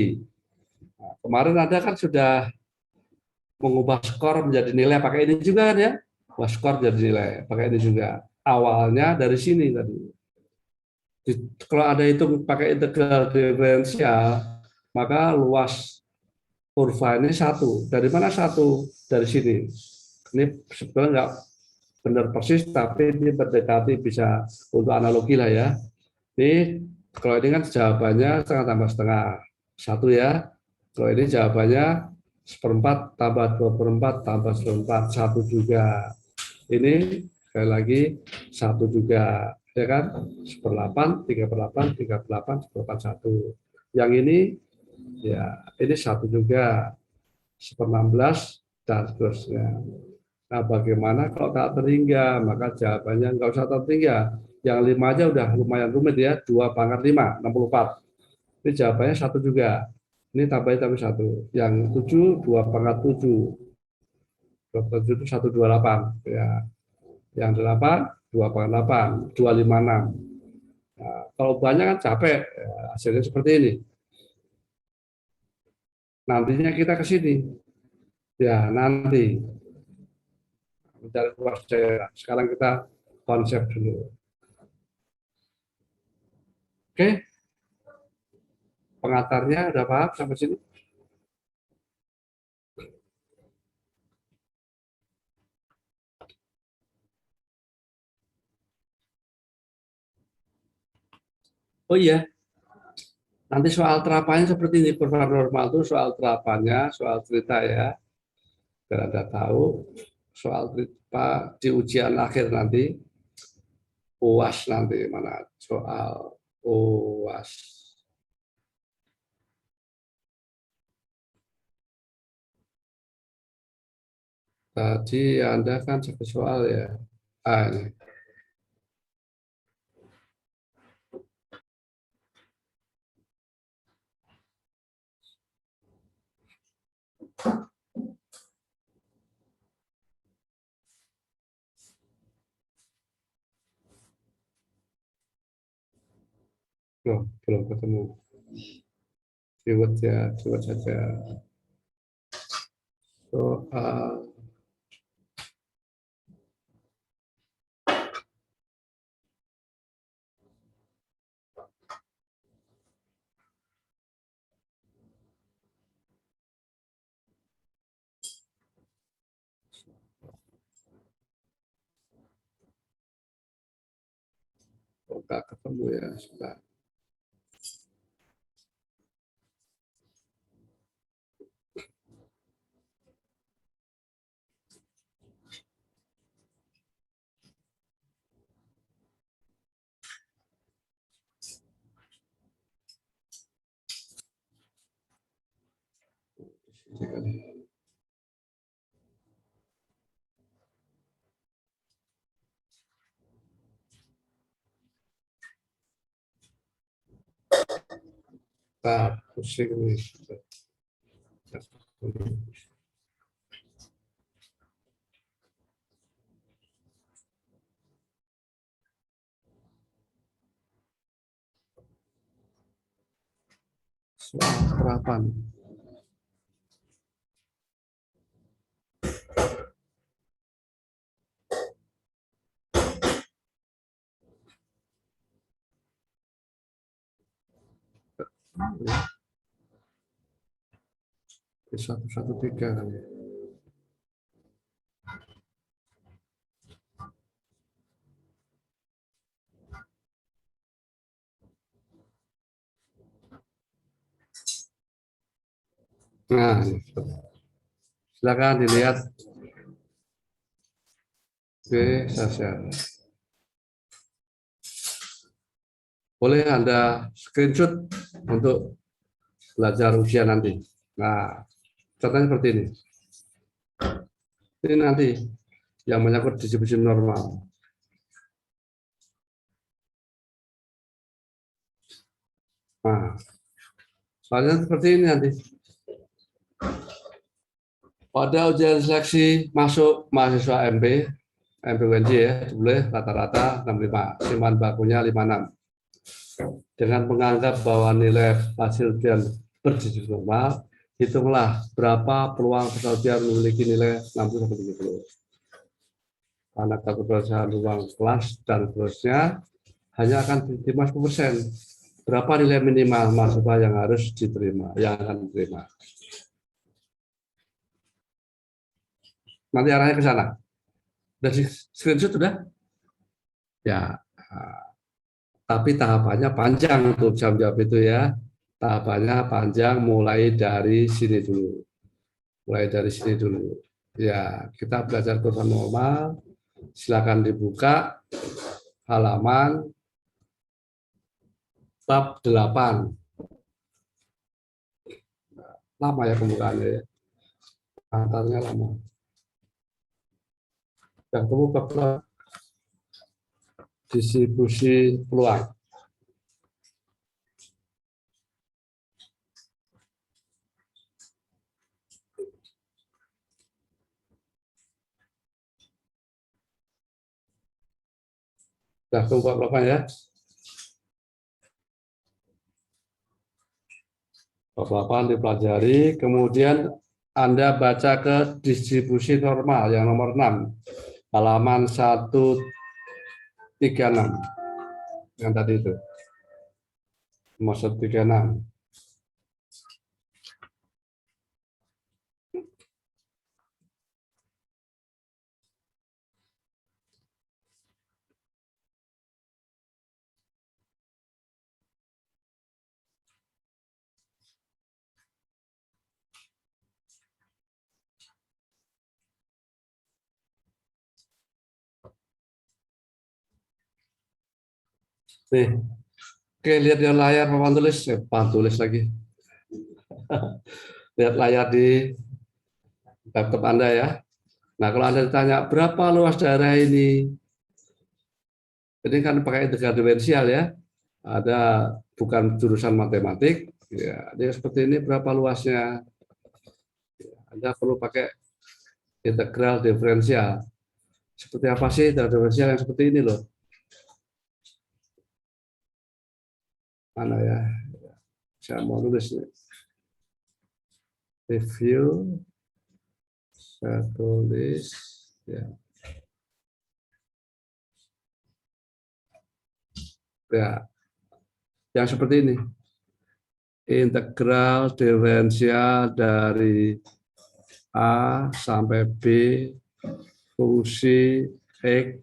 Nah, kemarin Anda kan sudah mengubah skor menjadi nilai pakai ini juga kan ya? Wah, skor jadi nilai pakai ini juga. Awalnya dari sini tadi. Kalau ada hitung pakai integral diferensial, maka luas kurva ini 1. Dari mana 1? Dari sini. Ini sebetulnya nggak benar persis, tapi ini berdekati bisa untuk analogi lah ya. Ini kalau ini kan jawabannya setengah tambah setengah 1 ya. Kalau ini jawabannya 1/4 tambah 2/4 tambah 1/4 1 juga. Ini sekali lagi 1 juga, ya kan? 1/8, 3/8, 3/8, 1/8, 1. Yang ini ya ini 1 juga, 1/16 dan seterusnya. Nah, bagaimana kalau tak terhingga? Maka jawabannya nggak usah terhingga. Yang 5 aja udah lumayan rumit ya, 2/5, 64. Ini jawabannya 1 juga. Ini tambahnya tapi 1. Yang 7, 2/7. 2/7 itu 128. Ya. Yang 8, 2/8, 256. Nah, kalau banyak kan capek, ya, hasilnya seperti ini. Nantinya kita ke sini. Ya, nanti. Mencari luas daerah. Sekarang kita konsep dulu. Oke. Pengantarnya udah paham sampai sini? Oh iya, nanti soal terapannya seperti ini. Kurva normal itu soal terapannya, soal cerita ya. Biar Anda tahu soal cerita di ujian akhir nanti. UAS nanti mana soal UAS. Tadi Anda kan satu soal ya. Ini. Loh, belum ketemu. Keyword ya, coba saja. Soal Oh, nggak ketemu ya. Sebentar. Pusing nih. Soal harapan. P113 kali. Nah, silakan dilihat. Oke, saya share. Boleh Anda screenshot untuk belajar ujian nanti. Nah, contohnya seperti ini. Ini nanti yang menyangkut distribusi normal. Nah, soalnya seperti ini nanti. Pada ujian seleksi masuk mahasiswa MP UNJ ya, boleh rata-rata 65, simpanan bakunya 56. Dengan menganggap bahwa nilai hasil ujian berdistribusi normal, hitunglah berapa peluang peserta ujian memiliki nilai 60-70. Karena keterbatasan ruang kelas dan seterusnya hanya akan diterima 10%. Berapa nilai minimal mahasiswa yang harus diterima, yang akan diterima? Nanti arahnya ke sana. Udah di screenshot sudah? Ya. Tapi tahapannya panjang untuk jawab itu ya. Tahapannya panjang mulai dari sini dulu. Mulai dari sini dulu. Ya, kita belajar kurva normal. Silakan dibuka halaman bab 8. Lama ya pembukaannya ya. Antaranya lama. Yang kemudian bab distribusi peluang. Sudah tunggu bab 8 ya. Bab 8 dipelajari, kemudian Anda baca ke distribusi normal yang nomor 6. Halaman 136 yang tadi itu. Nomor 136. Nih, oke, lihat di layar papan tulis, papan tulis lagi. Lihat layar di laptop Anda ya. Nah, kalau Anda ditanya berapa luas daerah ini, ini kan pakai integral diferensial ya. Ada bukan jurusan matematik, ya. Dia seperti ini berapa luasnya. Anda perlu pakai integral diferensial. Seperti apa sih integral diferensial yang seperti ini loh? Mana ya? Saya mau nulis nih. Review. Saya tulis. Ya. Ya. Yang seperti ini. Integral diferensial dari A sampai B fungsi X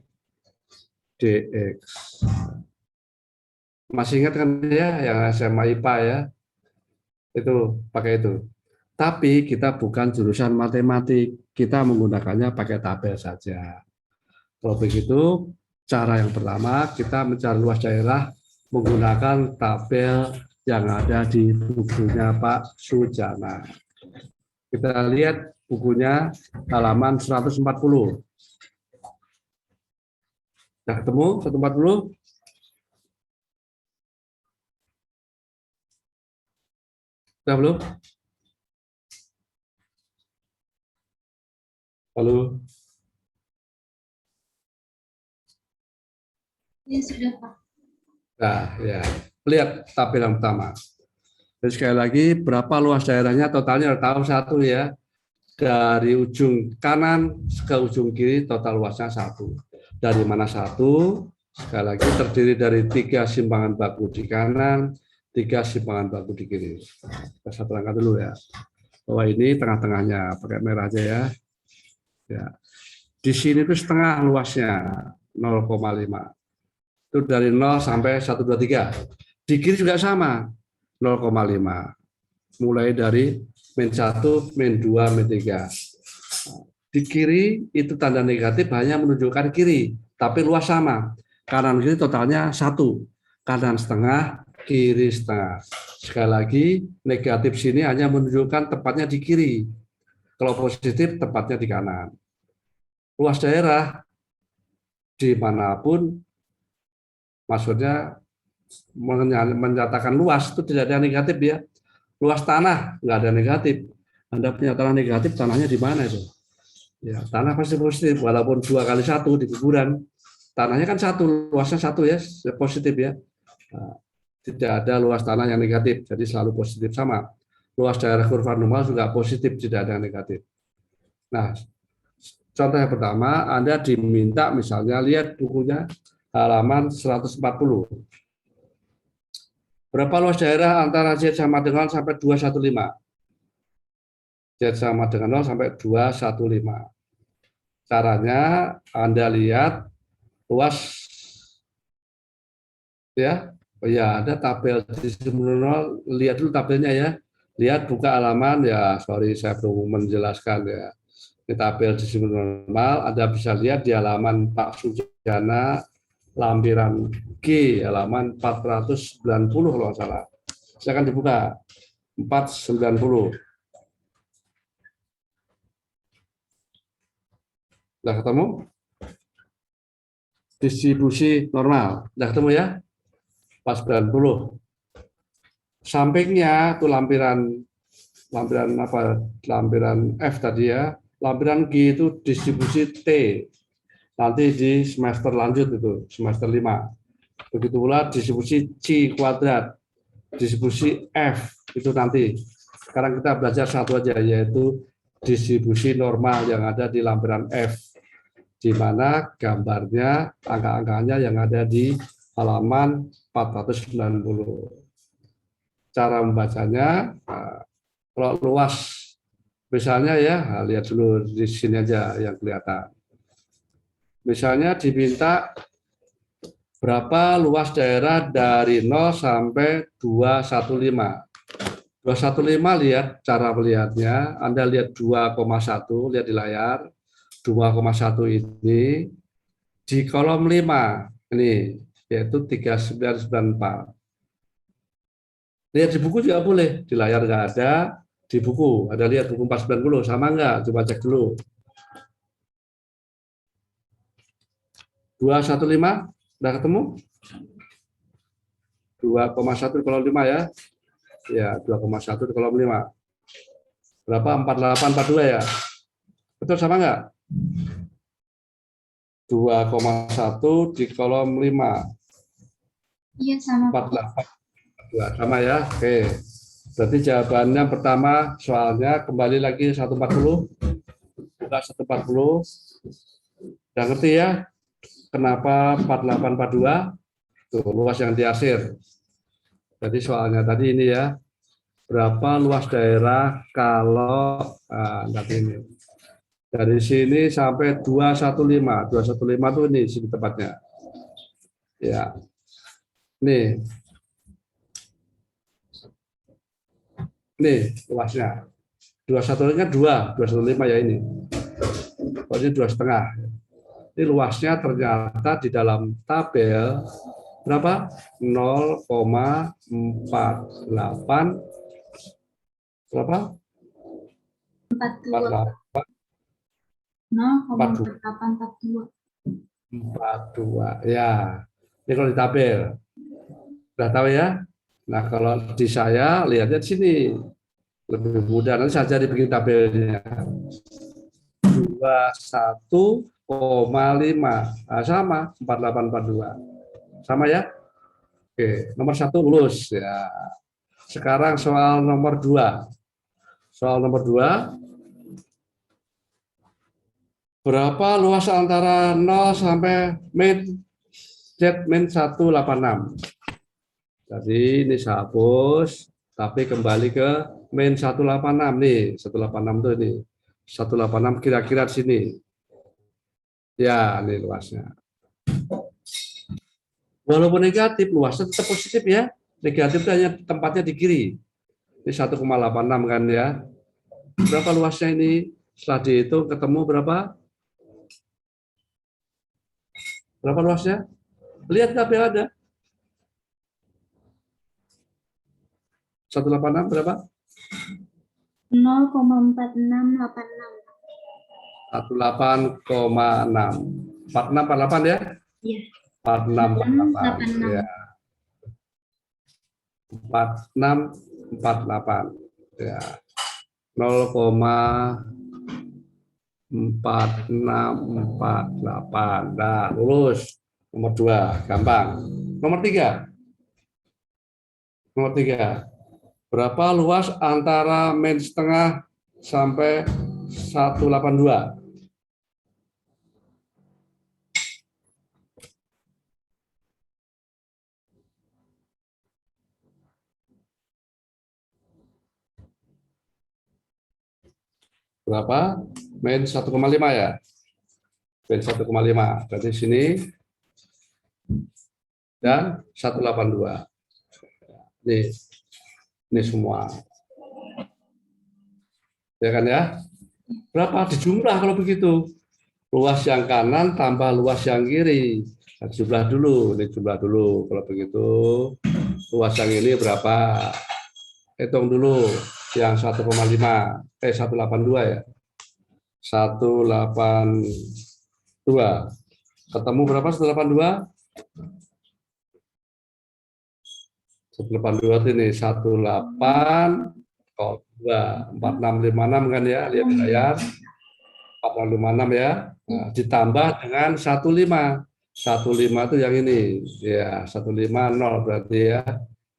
dx. Masih ingat kan ya yang SMA IPA ya? Itu pakai itu. Tapi kita bukan jurusan matematik, kita menggunakannya pakai tabel saja. Kalau begitu, cara yang pertama kita mencari luas daerah menggunakan tabel yang ada di bukunya Pak Sujana. Kita lihat bukunya halaman 140. Sudah ketemu 140? Sudah belum? Halo? Ya sudah Pak. Nah, ya. Lihat tabel yang pertama. Jadi sekali lagi, berapa luas daerahnya? Totalnya tahu satu ya. Dari ujung kanan ke ujung kiri, total luasnya 1. Dari mana 1? Sekali lagi, terdiri dari 3 simpangan baku di kanan, 3 simpangan baku di kiri. Kita terangkan dulu ya. Bahwa ini tengah-tengahnya, pakai merah aja ya. Ya. Di sini itu setengah luasnya, 0,5. Itu dari 0 sampai 1, 2, 3. Di kiri juga sama, 0,5. Mulai dari min 1, min 2, min 3. Di kiri itu tanda negatif hanya menunjukkan kiri, tapi luas sama. Kanan kiri totalnya 1. Kanan setengah, kiri setengah. Sekali lagi, negatif sini hanya menunjukkan tepatnya di kiri. Kalau positif, tepatnya di kanan. Luas daerah dimanapun, maksudnya menyatakan luas itu tidak ada negatif ya. Luas tanah nggak ada negatif. Anda punya tanah negatif, tanahnya di mana itu? Ya, tanah pasti positif, walaupun 2 kali 1 di kuburan. Tanahnya kan 1, luasnya 1 ya, positif ya. Nah, tidak ada luas tanah yang negatif, jadi selalu positif sama. Luas daerah kurva normal juga positif, tidak ada yang negatif. Nah, contoh yang pertama, Anda diminta misalnya lihat bukunya halaman 140. Berapa luas daerah antara Z sama dengan 0 sampai 215? Z sama dengan 0 sampai 215. Caranya Anda lihat luas ya. Oh ya, ada tabel di 0, lihat dulu tabelnya ya. Lihat buka halaman ya, sorry saya belum menjelaskan ya. Ini tabel di normal, Anda bisa lihat di halaman Pak Sujana lampiran G, halaman 490 kalau nggak salah. Silakan dibuka, 490. Sudah ketemu? Distribusi normal. Sudah ketemu ya? 490. Sampingnya itu lampiran apa? Lampiran F tadi ya. Lampiran G itu distribusi T. Nanti di semester lanjut itu, semester 5. Begitu pula distribusi C kuadrat, distribusi F itu nanti. Sekarang kita belajar satu aja, yaitu distribusi normal yang ada di lampiran F, di mana gambarnya, angka-angkanya yang ada di halaman 490. Cara membacanya, kalau luas, misalnya ya, lihat dulu di sini aja yang kelihatan. Misalnya diminta berapa luas daerah dari 0 sampai 215. 215 lihat cara melihatnya, Anda lihat 2,1, lihat di layar. 2,1 ini di kolom 5, ini yaitu 3994. Lihat di buku juga boleh, di layar nggak ada, di buku ada, lihat buku 490 sama nggak? Coba cek dulu. 215 udah ketemu? 2,1 di kolom 5 ya. Ya, 2,1 di kolom 5. Berapa? 4842 ya. Betul sama nggak? 2,1 di kolom 5. Iya sama. 4842 sama ya. Oke. Berarti jawabannya pertama soalnya kembali lagi 140. Buka 140. Udah ngerti ya? Kenapa 4842? Tuh, luas yang diarsir. Jadi soalnya tadi ini ya, berapa luas daerah kalau ini dari sini sampai 215. 215 itu ini sini tepatnya. Ya. Nih, Nih luasnya. 21 kan 215 ya ini. Oh, ini 2,5. Ini luasnya ternyata di dalam tabel berapa? 0,48 berapa? 42. 0,4842. 42. Ya. Ini kalau di tabel. Sudah tahu ya? Nah, kalau di saya lihatnya di sini lebih mudah. Nanti saya jadi bikin tabelnya. 21,5. Nah, sama 4842. Sama ya? Oke, nomor 1 lulus ya. Sekarang soal nomor 2. Soal nomor 2. Berapa luas antara 0 sampai min Z min 186? Jadi ini saya hapus, tapi kembali ke min 186 nih. 186 tuh ini. 186 kira-kira di sini. Ya, ini luasnya. Walaupun negatif, luasnya tetap positif ya. Negatif itu hanya tempatnya di kiri. Ini 1,86 kan ya. Berapa luasnya ini? Setelah dihitung ketemu berapa? Berapa luasnya? Lihat tabel ada. 186 berapa? 0,4686. 18,6. 46,48 ya? Iya. 46,48. Ya. 46,48. Ya. 0,4648. Nah, lulus. Nomor 2, gampang. Nomor 3. Nomor 3. Berapa luas antara min setengah sampai 182? Berapa? Min 1,5 ya? Min 1,5. Berarti sini dan 182. Ini semua. Ya kan ya? Berapa dijumlah kalau begitu? Luas yang kanan tambah luas yang kiri. Nah, jumlah dulu, ini jumlah dulu. Kalau begitu, luas yang ini berapa? Hitung dulu yang 1,5, 182 ya. 182. Ketemu berapa 182? 182 ini 18,24656 kan ya, lihat di layar. 456 ya. Nah, ditambah dengan 15. 15 itu yang ini. Ya, 150 berarti ya.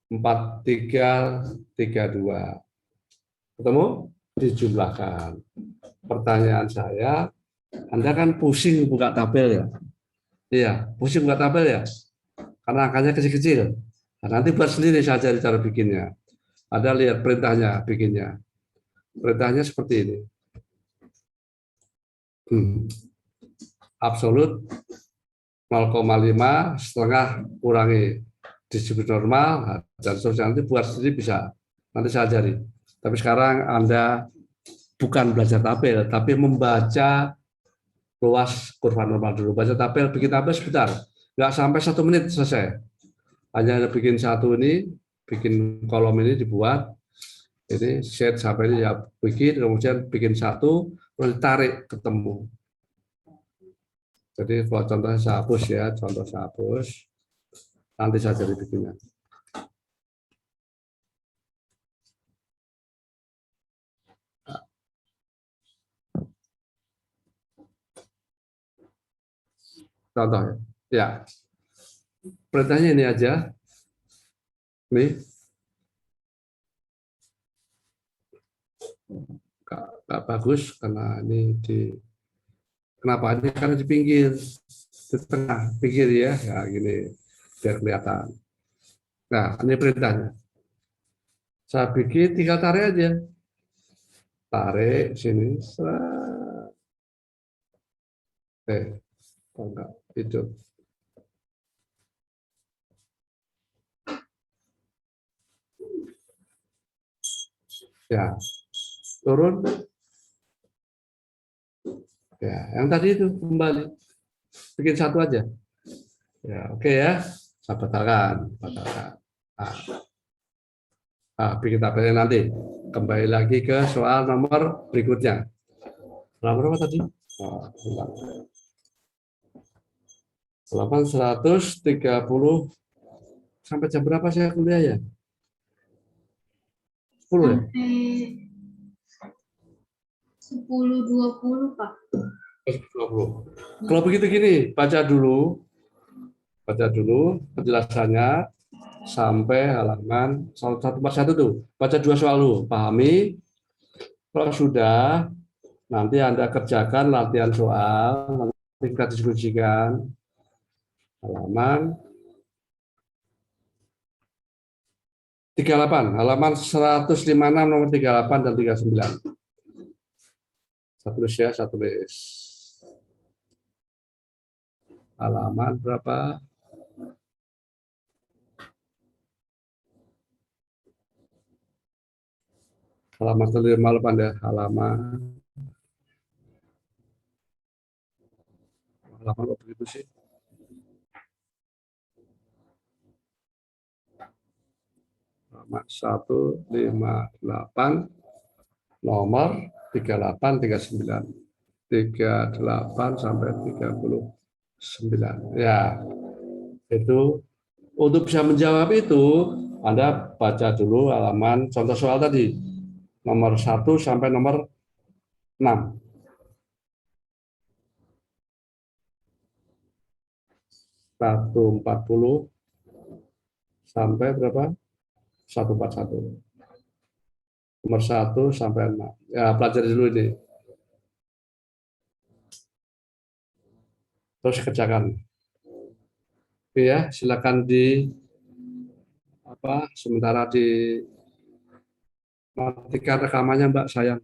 4332. Ketemu? Dijumlahkan. Pertanyaan saya, Anda kan pusing buka tabel ya? Iya, pusing buka tabel ya? Karena angkanya kecil-kecil. Nah, nanti buat sendiri saya cari cara bikinnya. Ada lihat perintahnya bikinnya. Perintahnya seperti ini. Absolut 0,5 setengah kurangi distribusi normal dan seterusnya. Nanti buat sendiri bisa. Nanti saya ajari. Tapi sekarang Anda bukan belajar tabel, tapi membaca luas kurva normal dulu. Baca tabel, bikin tabel sebentar. Nggak sampai 1 menit selesai. Hanya bikin satu ini, bikin kolom ini dibuat. Ini set sampai ini ya bikin, kemudian bikin satu, lalu tarik ketemu. Jadi kalau contohnya saya hapus ya, contoh saya hapus. Nanti saya jadi bikinnya. Contohnya, ya. Perintahnya ini aja. Nih. Nggak bagus karena ini di kenapa ini karena di pinggir di tengah pinggir ya gini biar kelihatan. Nah ini perintahnya saya bikin tinggal tarik aja, tarik sini enggak itu Ya, turun. Ya, yang tadi itu kembali. Bikin satu aja. Ya, oke ya. Saya batalkan. Bikin tabelnya nanti. Kembali lagi ke soal nomor berikutnya. Nomor berapa tadi? Halaman 130. Sampai jam berapa saya kuliah ya? 10 ya? Sampai 10.20 Pak. 10.20. Kalau begitu gini, baca dulu penjelasannya sampai halaman 141 tuh. Baca 2 soal dulu, pahami. Kalau sudah, nanti Anda kerjakan latihan soal, nanti kita diskusikan halaman 38, halaman 156 nomor 38 dan 39. Saya tulis. Halaman berapa? Halaman 38 ya, halaman apa begitu sih? Halaman 158 nomor 38 39. 38 sampai 39. Ya. Itu untuk bisa menjawab itu Anda baca dulu halaman contoh soal tadi. Nomor 1 sampai nomor 6. 140 sampai berapa? 141. Nomor 1 sampai 6. Ya, pelajari dulu ini. Terus kerjakan. Oke ya, silakan sementara di matikan rekamannya Mbak sayang.